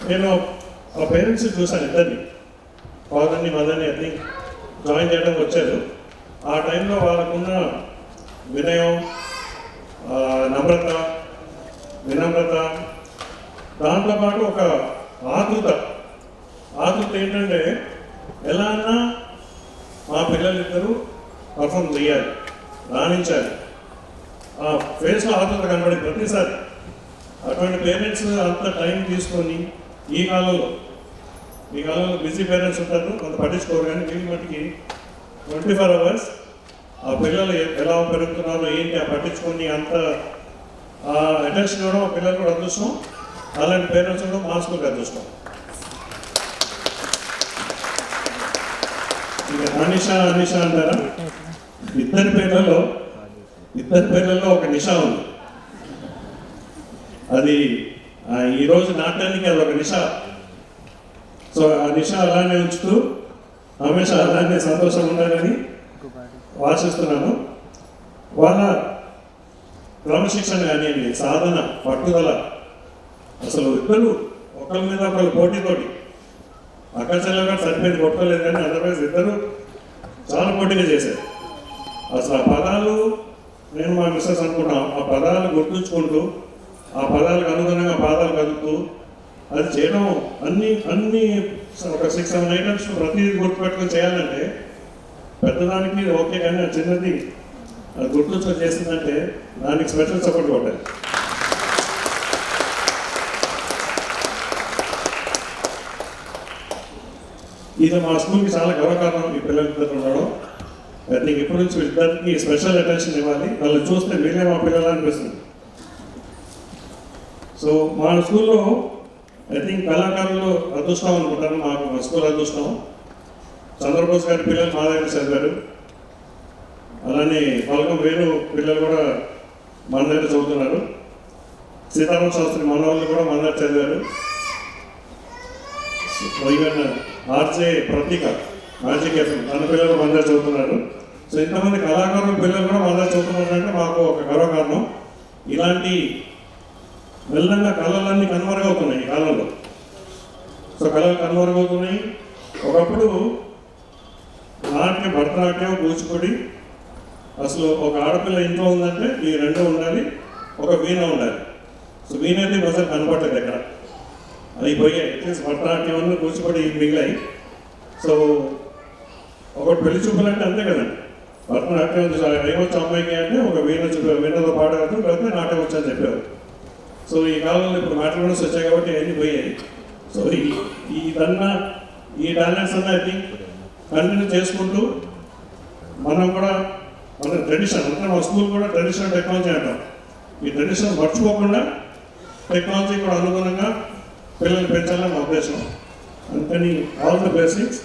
నేను ఆ పేరెంట్స్ చూశాను, ఇద్దరిని, ఫాదర్ని మదర్ని. ఐ థింక్ జాయిన్ చేయడానికి వచ్చారు. ఆ టైంలో వాళ్ళకున్న వినయం, వినమ్రత, దాంతో పాటు ఒక ఆతృత ఏంటంటే ఎలా అన్నా మా పిల్లలిద్దరూ పర్ఫామ్ చేయాలి, రాణించాలి. ఆ ఫేస్లో ఆతృత కనబడి ప్రతిసారి అటువంటి పేరెంట్స్ అంత టైం తీసుకొని ఈ కాలంలో బిజీ పేరెంట్స్ ఉంటారు, కొంత పట్టించుకోరు. కానీ వీళ్ళ మట్టికి 24 hours ఆ పిల్లలు ఎలా పెరుగుతున్నారో ఏంటి ఆ పట్టించుకొని అంత అటెన్షన్ ఇవ్వడం ఆ పిల్లలు కూడా అదృష్టం. అలాంటి పేరెంట్స్ కూడా మా స్కూల్కి అదృష్టం. ఇక అనిషా అంటారా, ఇద్దరి పేర్లలో ఒక నిషా ఉంది. అది ఈరోజు నాట్యానికి అది ఒక నిషా. సో ఆ నిషా అలానే ఉంచుతూ హమేషా అలానే సంతోషంగా ఉండాలని ఆశిస్తున్నాను. వాళ్ళ క్రమశిక్షణ కానివ్వండి, సాధన, పట్టుదల, అసలు ఇద్దరు ఒకరి మీద ఒకరు పోటీతోటి, అక్కచెల్లెగా సరిపోయింది కొట్టుకోలేదు కానీ అదర్వైజ్ ఇద్దరు చాలా పోటీగా చేశారు. అసలు ఆ పదాలు నేను మా మిస్సెస్ అనుకుంటాం, ఆ పదాలు గుర్తుంచుకుంటూ ఆ పదాలకు అనుగుణంగా పాదాలు కదుపుతూ అది చేయడం అన్ని ఒక 6-7 ఐటమ్స్ ప్రతిదీ గుర్తుపెట్టుకొని చేయాలంటే పెద్దదానికి ఓకే, కానీ ఆ చిన్నది అది గుర్తుంచుకొని చేసిందంటే దానికి స్పెషల్ సపోర్ట్ కొట్టాలి. ఇది మా స్కూల్కి చాలా గర్వకారణం. ఈ పిల్లలిద్దరు ఉండడం ఐ థింక్ ఇప్పటి నుంచి ఇద్దరికి స్పెషల్ అటెన్షన్ ఇవ్వాలి. వాళ్ళు చూస్తే వీళ్ళే మా పిల్లలు అనిపిస్తుంది. సో మా స్కూల్లో ఐ థింక్ కళాకారులు అదృష్టం అనుకుంటాను. మా స్కూల్ అదృష్టం. చంద్రబోస్ గారి పిల్లలు మా దగ్గర చదివారు. అలానే పలకం వేణు పిల్లలు కూడా మన దగ్గర చదువుతున్నారు. సీతారామ శాస్త్రి మన వాళ్ళు కూడా మన దగ్గర చదివారు. ఈవెన్ ఆర్జే ప్రతీక మ్యాజిక్ ఎఫ్ఎం తన పిల్లలు మన దగ్గర చదువుతున్నారు. సో ఇంతమంది కళాకారుల పిల్లలు కూడా మన దగ్గర చదువుతున్నారంటే మాకు ఒక గర్వకారణం. ఇలాంటి మెల్లగా కళలన్నీ కనుమరుగవుతున్నాయి ఈ కాలంలో. సో కళలు కనుమరుగవుతున్నాయి. ఒకప్పుడు నాట్యం, భరతనాట్యం, కూచిపూడి, అసలు ఒక ఆడపిల్ల ఇంట్లో ఉందంటే ఈ రెండు ఉండాలి, ఒక వీణ ఉండాలి. సో వీణ అయితే అసలు కనపడలేదు ఎక్కడ, అది పోయాయి. అట్లీస్ట్ భరతనాట్యం అన్న కూచిపూడి మిగిలాయి. సో ఒకటి పెళ్లి చూపులు అంటే అంతే కదండి. భరతనాట్యం ఏమొచ్చు అమ్మాయికి అంటే ఒక వీణతో పాడగలరు, లేకపోతే నాట్యం వచ్చని చెప్పారు. సో ఈ కాలంలో ఇప్పుడు మ్యాట్రిమోనీస్ వచ్చాయి కాబట్టి అన్నీ పోయాయి. సో ఈ టాలెంట్స్ అన్న ఐ థింక్ కంటిన్యూ చేసుకుంటూ మనం కూడా మన ట్రెడిషన్ అంటే మా స్కూల్ కూడా ట్రెడిషనల్ టెక్నాలజీ అంటాం. ఈ ట్రెడిషన్ మర్చిపోకుండా టెక్నాలజీ కూడా అనుగుణంగా పిల్లల్ని పెంచాలని మా ఉద్దేశం. అందుకని all the blessings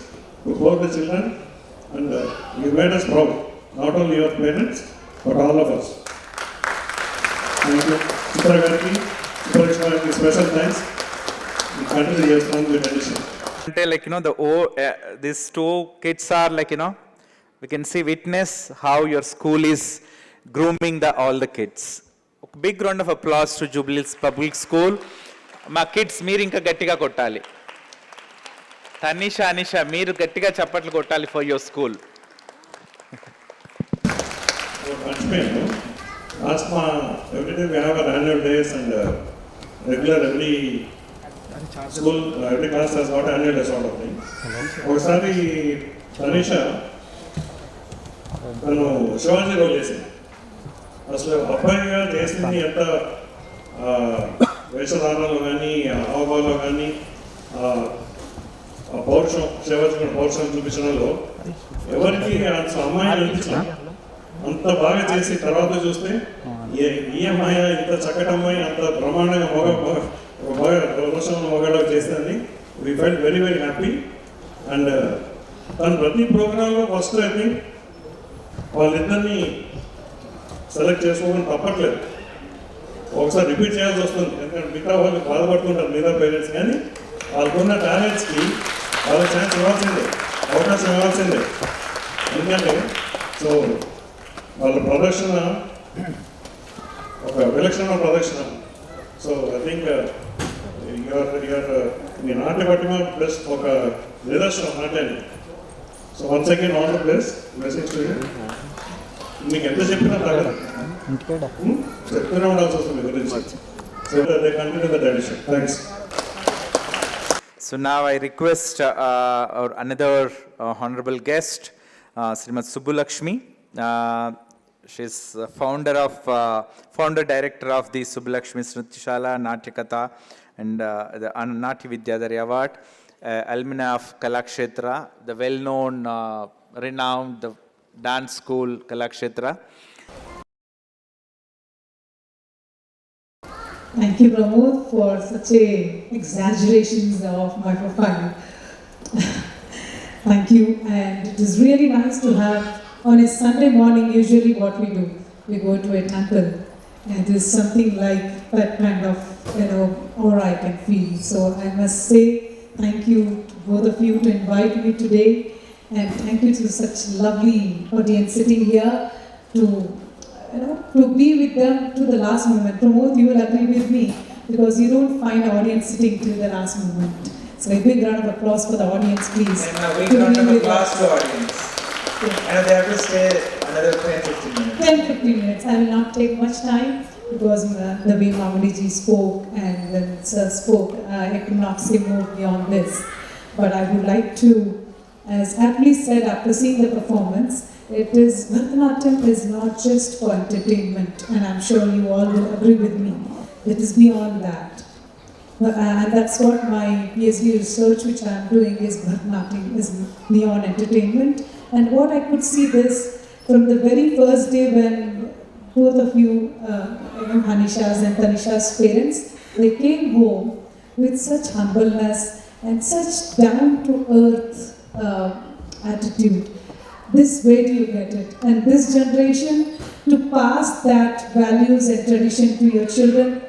to both the children and you made us proud, not only your parents but all of us. Thank you. చిత్ర గారికి, చిత్రకృష్ణ గారికి స్పెషల్ థ్యాంక్స్. కంటిన్యూ చేస్తున్నాం మీ ట్రెడిషన్. అంటే like these two kids are like we can see witness how your school is grooming all the kids. Big round of applause to Jubilee Hills Public School. మా kids మీరు ఇంకా గట్టిగా కొట్టాలి. తనీషా, అనిషా మీరు గట్టిగా చప్పట్లు కొట్టాలి ఫర్ యువర్ స్కూల్. మర్చిపోయాను. లాస్ట్ మా everyday we have our annual days and regular every school every class has got annual day sort of thing. ఒకసారి తనీషా తను శివాజీ రోల్ చేసింది. అసలు అబ్బాయిగా చేసింది ఎంత వేషధారణలో కానీ హావభావాలో కానీ పౌరుషం, శివాజీ పౌరుషం చూపించడంలో ఎవరికి అసలు అమ్మాయి అనిపించలేదు. అంత బాగా చేసి తర్వాత చూస్తే ఈ అమ్మాయి ఇంత చక్కటి అమ్మాయి అంత బ్రహ్మాండంగా మొగలో చేసిందని we felt very very happy. And తను ప్రతి ప్రోగ్రాంలో ఫస్ట్ ఐ థింక్ వాళ్ళిద్దరిని సెలెక్ట్ చేసుకోవడం తప్పట్లేదు. ఒకసారి రిపీట్ చేయాల్సి వస్తుంది, ఎందుకంటే మిగతా వాళ్ళు బాధపడుతుంటారు మిగతా పేరెంట్స్. కానీ వాళ్ళకున్న టాలెంట్స్కి వాళ్ళ ఛాన్స్ ఇవ్వాల్సిందే, అవకాశం ఇవ్వాల్సిందే. ఎందుకంటే సో వాళ్ళ ప్రదర్శన ఒక విలక్షణ ప్రదర్శన. సో ఐ థింక్ మీ నాట్య పట్టిమ ప్లస్ ఒక నిదర్శనం నాట్యాన్ని. So once again all the blessings to you. మీకు ఎంత చెప్పినా తగ్గదు, చెప్తూనే ఉండాల్సి వస్తుంది మీ గురించి. So they continue the tradition. Thanks. So now I request our another honorable guest, Srimati Subbulakshmi. She's founder director of the Subbulakshmi Smritishala Natyakatha and the Natya Vidyadhari Award, alumni of Kalakshetra, the well-known, renowned dance school Kalakshetra. Thank you, Pramod, for such a exaggerations of my profile. Thank you, and it is really nice to have on a Sunday morning. Usually, what we do, we go to a temple, and it is something like that kind of aura I can feel. So I must say thank you to both of you to invite me today, and thank you to such lovely audience sitting here to be with them to the last moment. Pramod, you will agree with me because you don't find audience sitting till the last moment. So a big round of applause for the audience, please. And a big round of applause to audience. And they have to stay another 10-15 minutes. 10-15 minutes. I will not take much time. because the way Mamudiji spoke and then Sir spoke, I could not say more beyond this. But I would like to, as aptly said after seeing the performance, Bharatanatyam is not just for entertainment, and I'm sure you all will agree with me. It is beyond that. And that's what my PhD research, which I'm doing, is Bharatanatyam is beyond entertainment. And what I could see this from the very first day when both of you, Hanisha's and Tanisha's parents, they came home with such humbleness and such down-to-earth attitude. This way do you get it. And this generation, to pass that values and tradition to your children,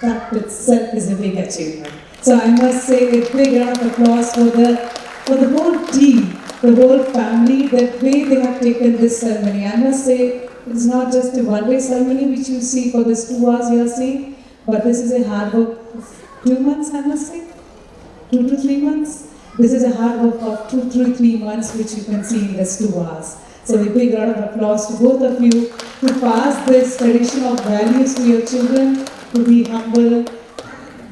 that itself is a big achievement. So I must say a big round of applause for the whole team, the whole family, the way they have taken this ceremony. I must say it's not just a one-day ceremony which you see for this 2 hours you are seeing, but this is a hard work of 2 months, I must say, 2 to 3 months. This is a hard work of 2 to 3 months which you can see in this 2 hours. So a big round of applause to both of you to pass this tradition of values to your children, to be humble.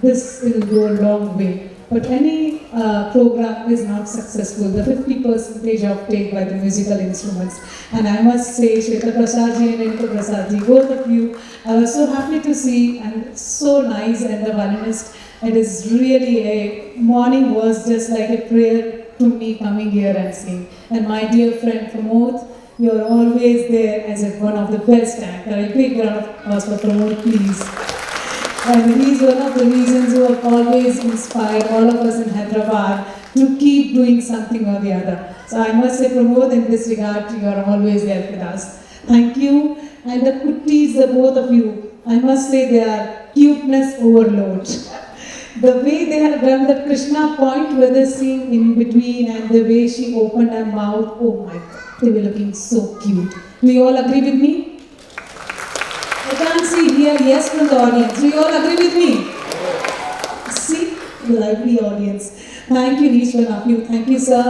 This will go a long way. But any program is not successful. The 50% of take by the musical instruments. And I must say, Shweta Prasadji and Renuka Prasadji, both of you, I was so happy to see and so nice, and the violinist. It is really a morning was just like a prayer to me coming here and singing. And my dear friend Pramod, you are always there as one of the best anchor. A big round of applause for Pramod, please. And he's one of the reasons who have always inspired all of us in Hyderabad to keep doing something or the other. So I must say, Pramod, in this regard, you are always there with us. Thank you. And the kuttis, the both of you, I must say they are cuteness overload. The way they have done the Krishna point where they sing in between and the way she opened her mouth, oh my God, they were looking so cute. Do you all agree with me? I can't see here yes from the audience. Do you all agree with me? See, lively audience. Thank you each one of you. Thank you, sir.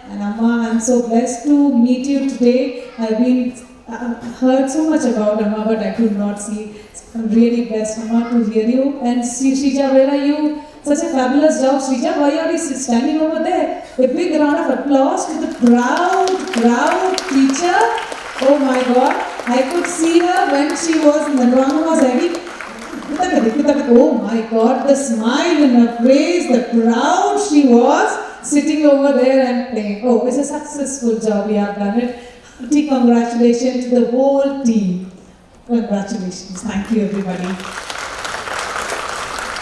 And Amma, I'm so blessed to meet you today. I've heard so much about Amma, but I could not see. I'm really blessed, Amma, to hear you. And Shrija, where are you? Such a fabulous job. Shrija, why are you standing over there? A big round of applause to the proud teacher. Oh my God. I could see her when she was, Nandwama was ready. Oh my God, the smile in her face, the proud she was, sitting over there and playing. Oh, it's a successful job. We have done it. Hearty congratulations to the whole team. Congratulations. Thank you, everybody.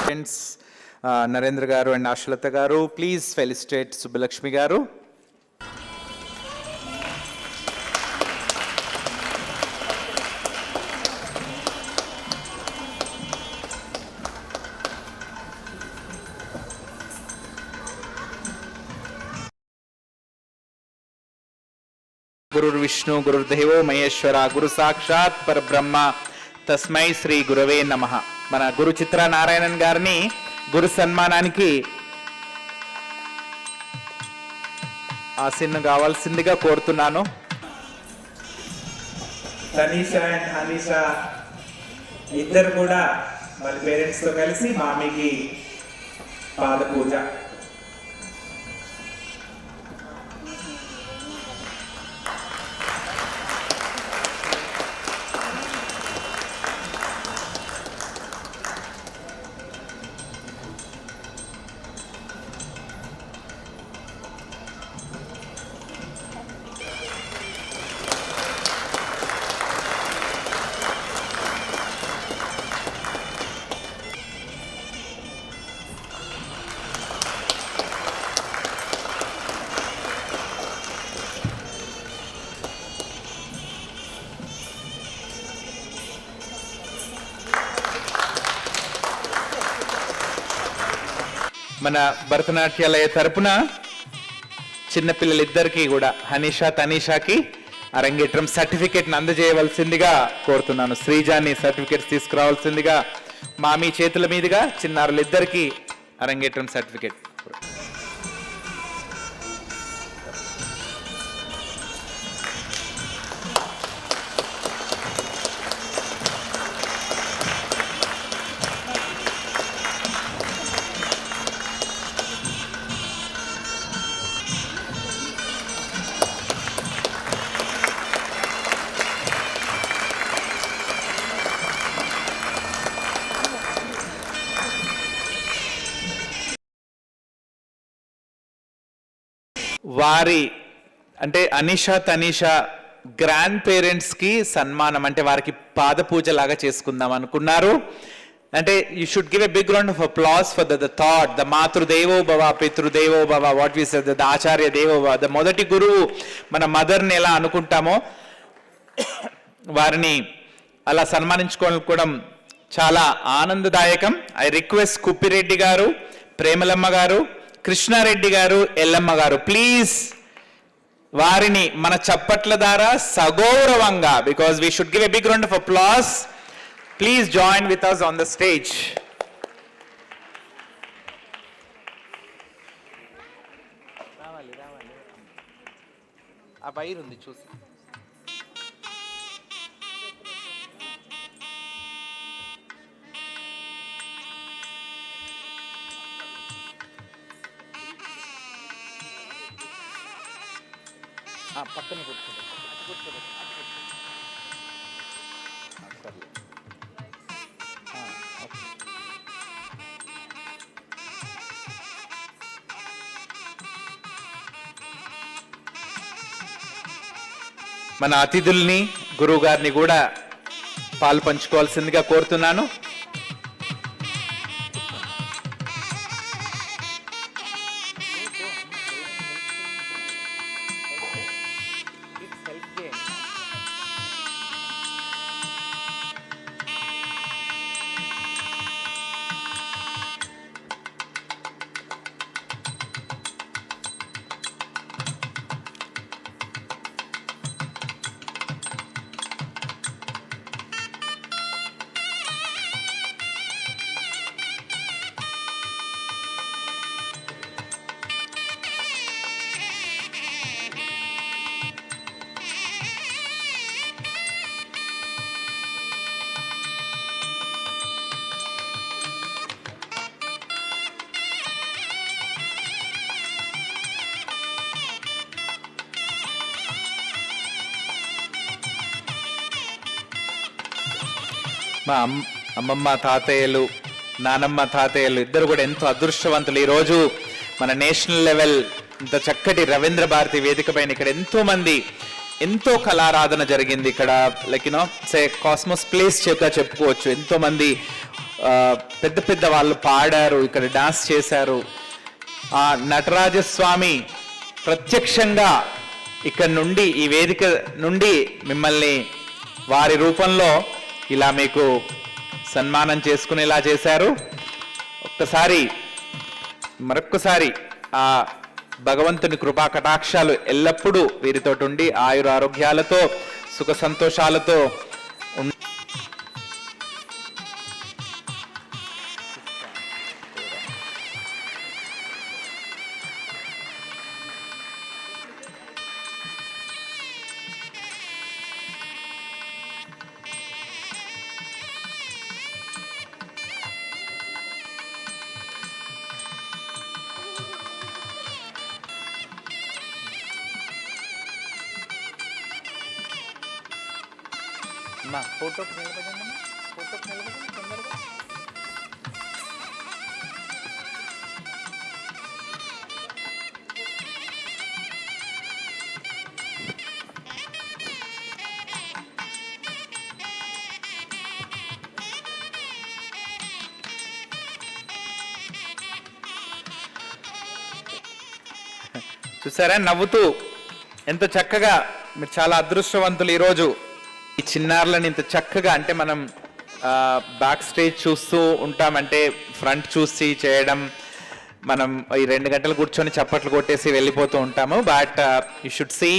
Friends, Narendra Garu and Ashalata Garu, please felicitate Subbalakshmi Garu. గురు విష్ణు గురుదేవో మహేశ్వర గురు సాక్షాత్ పరబ్రహ్మ తస్మై శ్రీ గురవే నమః. మన గురు చిత్ర నారాయణన్ గారిని గురు సన్మానానికి ఆసీనం కావాల్సిందిగా కోరుతున్నాను. Tanisha and Hanisha ఇద్దరు కూడా వాళ్ళ పేరెంట్స్ తో కలిసి మామికి పాద పూజ. మన భరతనాట్యాలయ తరపున చిన్నపిల్లలిద్దరికీ కూడా హనీషా తనీషాకి అరంగేట్రం సర్టిఫికేట్ని అందజేయవలసిందిగా కోరుతున్నాను. శ్రీజాని సర్టిఫికేట్స్ తీసుకురావాల్సిందిగా మామీ చేతుల మీదుగా చిన్నారులిద్దరికీ అరంగేట్రం సర్టిఫికేట్. వారి అంటే అనీషా తనీషా గ్రాండ్ పేరెంట్స్కి సన్మానం అంటే వారికి పాద పూజ లాగా చేసుకుందాం అనుకున్నారు. అంటే you should give a big round of applause for the thought, the మాతృదేవో భవ పితృదేవో భవ, వాట్ వి సే ద ఆచార్య దేవో భవ, ద మొదటి గురువు మన మదర్ని ఎలా అనుకుంటామో వారిని అలా సన్మానించుకోవడం చాలా ఆనందదాయకం. ఐ రిక్వెస్ట్ కుప్పిరెడ్డి గారు, ప్రేమలమ్మ గారు, కృష్ణారెడ్డి గారు, ఎల్లమ్మ గారు, ప్లీజ్ వారిని మన చప్పట్ల ద్వారా సగౌరవంగా, because we should give a big round of applause, please join with us on the stage. ఆ వైర్ ఉంది చూసి. పక్కన కూర్చోబెట్టు. మన అతిథుల్ని గురువు గారిని కూడా పాలు పంచుకోవాల్సిందిగా కోరుతున్నాను. మా అమ్మమ్మ తాతయ్యలు, నానమ్మ తాతయ్యలు ఇద్దరు కూడా ఎంతో అదృష్టవంతులు. ఈరోజు మన నేషనల్ లెవెల్ ఇంత చక్కటి రవీంద్ర భారతి వేదిక పైన ఇక్కడ ఎంతో కళారాధన జరిగింది. ఇక్కడ like you know say cosmos place చెప్పుకోవచ్చు. ఎంతో మంది పెద్ద పెద్ద వాళ్ళు పాడారు, ఇక్కడ డాన్స్ చేశారు. ఆ నటరాజస్వామి ప్రత్యక్షంగా ఇక్కడ నుండి ఈ వేదిక నుండి మిమ్మల్ని వారి రూపంలో ఇలా మీకు సన్మానం చేసుకునేలా చేశారు. మరొక్కసారి ఆ భగవంతుని కృపా కటాక్షాలు ఎల్లప్పుడూ వీరితో ఉండి ఆయుర ఆరోగ్యాలతో సుఖ సంతోషాలతో ఫోటోకి నిలబడండి తొందరగా. చూసారా నవ్వుతూ ఎంత చక్కగా. మీరు చాలా అదృష్టవంతులు. ఈరోజు ఈ చిన్నారులను ఇంత చక్కగా, అంటే మనం బ్యాక్ స్టేజ్ చూస్తూ ఉంటామంటే ఫ్రంట్ చూసి చేయడం, మనం ఈ 2 గంటలు కూర్చొని చప్పట్లు కొట్టేసి వెళ్ళిపోతూ ఉంటాము. But you should see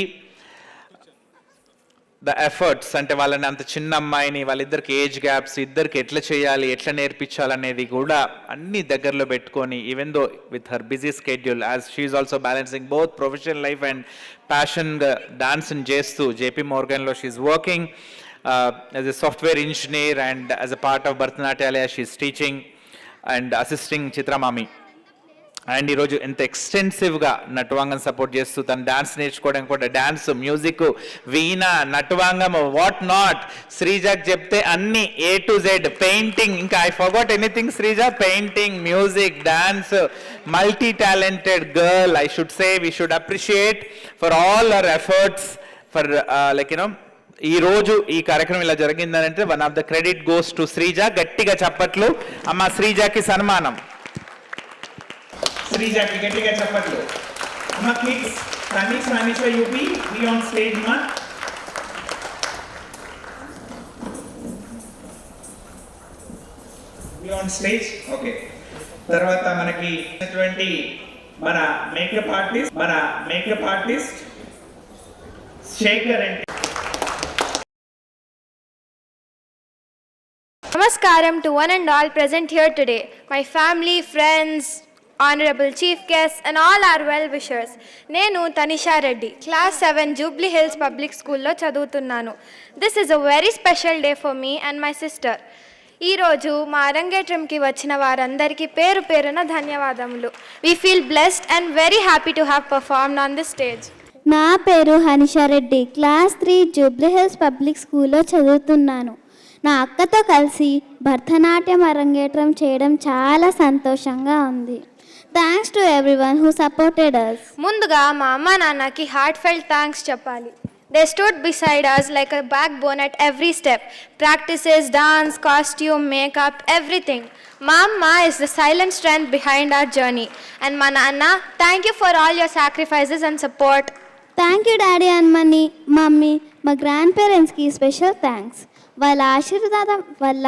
the efforts. అంటే వాళ్ళని అంత చిన్న అమ్మాయిని, వాళ్ళిద్దరికి ఏజ్ గ్యాప్స్, ఇద్దరికి ఎట్లా చేయాలి, ఎట్లా నేర్పించాలనేది కూడా అన్ని దగ్గరలో పెట్టుకొని, even though with her busy schedule as she also balancing both professional life and ప్యాషన్గా డాన్స్ని చేస్తూ JP Morganలో she working as a software engineer and as a part of Bharatanatyalaya she teaching and assisting చిత్రమామి. అండ్ ఈరోజు ఎంత ఎక్స్టెన్సివ్గా నటవాంగం support చేస్తూ తన dance నేర్చుకోవడానికి కూడా డాన్స్, మ్యూజిక్, వీణ, నటవాంగం, వాట్ నాట్. శ్రీజాకి చెప్తే అన్ని A to Z, పెయింటింగ్, ఇంకా I forgot anything Sreeja, painting, music, dance, multi talented girl. I should say we should appreciate for all our efforts for like you know ఈ రోజు ఈ కార్యక్రమం ఇలా జరిగిందంటే one of the credit goes to Sreeja. గట్టిగా చప్పట్లు అమ్మ శ్రీజకి సన్మానం. శ్రీజాకి గట్టిగా చెప్పట్లు. అమ్మ కిడ్స్, తనీష్, మనీషా, యూపీ బి ఆన్ స్టేజ్ మా. Be on stage. ఓకే. తర్వాత మనకి మన makeup artist Shekhar and Namaskaram to one and all present here today, my family, friends, honorable chief guests and all our well-wishers. Nenu Tanisha Reddy, class 7 Jubilee Hills Public School lo chaduvutunnanu. This is a very special day for me and my sister. ఈ రోజు మా అరంగేట్రంకి వచ్చిన వారందరికీ పేరు పేరున ధన్యవాదములు. We feel blessed and very happy to have performed on this stage. నా పేరు హనిషా రెడ్డి, క్లాస్ 3 జూబ్లీ హిల్స్ పబ్లిక్ స్కూల్లో చదువుతున్నాను. నా అక్కతో కలిసి భరతనాట్యం అరంగేట్రం చేయడం చాలా సంతోషంగా ఉంది. Thanks to everyone who supported us. ముందుగా మా అమ్మ నాన్నకి హార్ట్ ఫెల్ట్ థ్యాంక్స్ చెప్పాలి. They stood beside us like a backbone at every step. Practices, dance, costume, makeup, everything. Mama is the silent strength behind our journey. And ma nanna, thank you for all your sacrifices and support. Thank you daddy and mummy. మా grand పేరెంట్స్కి special thanks. వాళ్ళ ఆశీర్వాదం వల్ల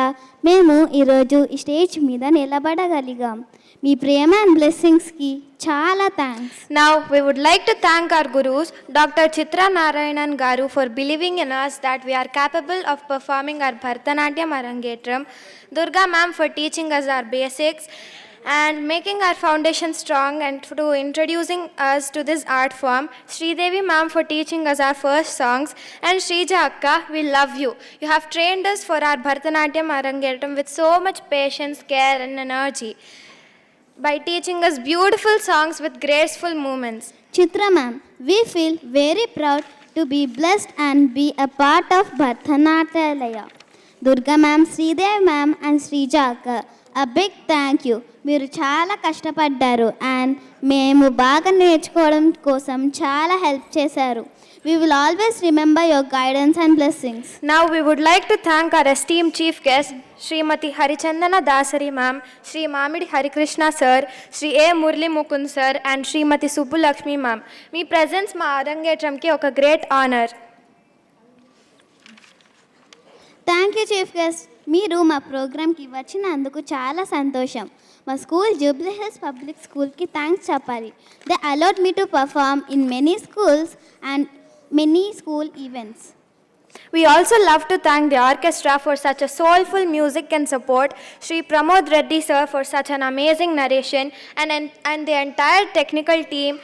మేము ఈరోజు ఈ stage మీద నిలబడగలిగాం. మీ ప్రేమ and బ్లెస్సింగ్స్కి చాలా thanks. Now we would like to thank our gurus, Dr. Chitra Narayanan Garu, for believing in us that we are capable of performing our Bharatanatyam Arangetram, Durga ma'am for teaching us our basics and making our foundation strong and to introducing us to this art form, Sridevi ma'am for teaching us our first songs, and Shrija akka, we love you. You have trained us for our Bharatanatyam Arangetram with so much patience, care and energy by teaching us beautiful songs with graceful movements. Chitra ma'am, we feel very proud to be blessed and be a part of Bharatanatyalaya. Durga ma'am, Sridevi ma'am and Srija akka, a big thank you. మీరు చాలా కష్టపడ్డారు and మేము బాగా నేర్చుకోవడం కోసం చాలా help చేశారు. We will always remember your guidance and blessings. Now we would like to thank our esteemed chief guest, Srimati Harichandana Dasari ma'am, Sri Mamidi Harikrishna sir, Sri A. Murli Mukund sir and Srimati Subbu Lakshmi ma'am. Me presence మా అరంగేట్రంకి ఒక great honor. Thank you chief guest. మీరు మా ప్రోగ్రామ్కి వచ్చినందుకు చాలా సంతోషం. మా school Jubilee Hills public స్కూల్కి థ్యాంక్స్ చెప్పాలి. They allowed me to perform in many schools and many school events. We also love to thank the orchestra for such a soulful music and support, Sri Pramod Reddy sir for such an amazing narration and the entire technical team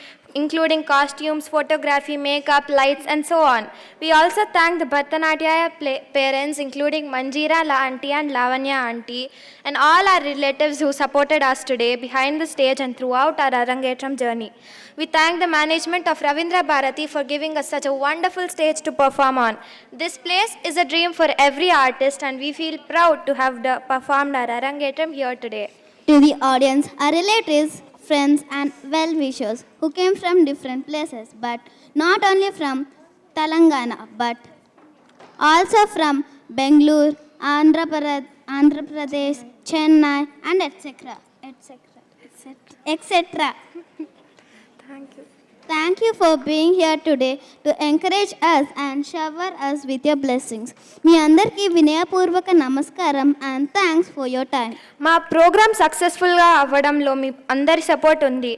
including costumes, photography, makeup, lights and so on. We also thank the Bharatanatyam parents including Manjeera auntie and Lavanya auntie and all our relatives who supported us today behind the stage and throughout our Arangetram journey. We thank the management of Ravindra Bharati for giving us such a wonderful stage to perform on. This place is a dream for every artist and we feel proud to have performed our Arangetram here today. To the audience, our relatives, friends and well-wishers who came from different places, but not only from Telangana, but also from Bangalore, Andhra Pradesh, Chennai and etc. Thank you for being here today to encourage us and shower us with your blessings. మీ అందరికీ వినయపూర్వక నమస్కారం and thanks for your time. మా programme సక్సెస్ఫుల్గా అవ్వడంలో మీ అందరి support ఉంది.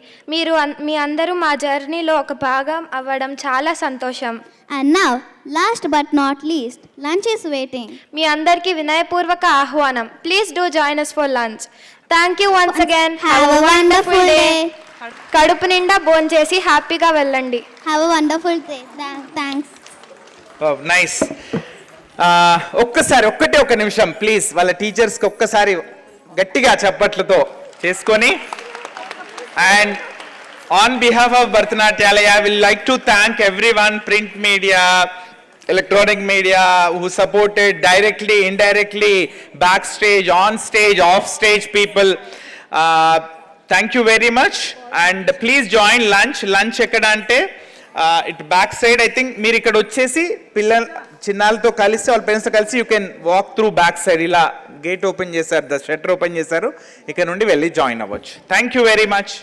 మీ అందరూ మా జర్నీలో ఒక భాగం అవ్వడం చాలా సంతోషం. And now, last but not least, lunch is waiting. మీ అందరికీ వినయపూర్వక ఆహ్వానం. Please do join us for lunch. Thank you once again. Have a wonderful day. కడుపు నిండా భోంచేసి హ్యాపీగా వెళ్ళండి. Have a wonderful day. Thanks. Nice. ఒక్కసారి ఒక నిమిషం ప్లీజ్ వాళ్ళ టీచర్స్కి ఒక్కసారి గట్టిగా చప్పట్లతో చేసుకొని And on behalf of Bharatanatyalaya, I will like to thank everyone, print media, electronic media, who supported directly, indirectly, backstage, on stage, off stage people. Thank you very much. And please join lunch. Lunch ekkada ante it back side. I think మీరు ఇక్కడ వచ్చేసి చిన్నాలతో కలిసి వాళ్ళ పేరెంట్స్తో కలిసి you can walk through back side. ఇలా gate open చేశారు, shutter open చేశారు, ఇక్కడ నుండి వెళ్ళి జాయిన్ అవ్వచ్చు. Thank you very much.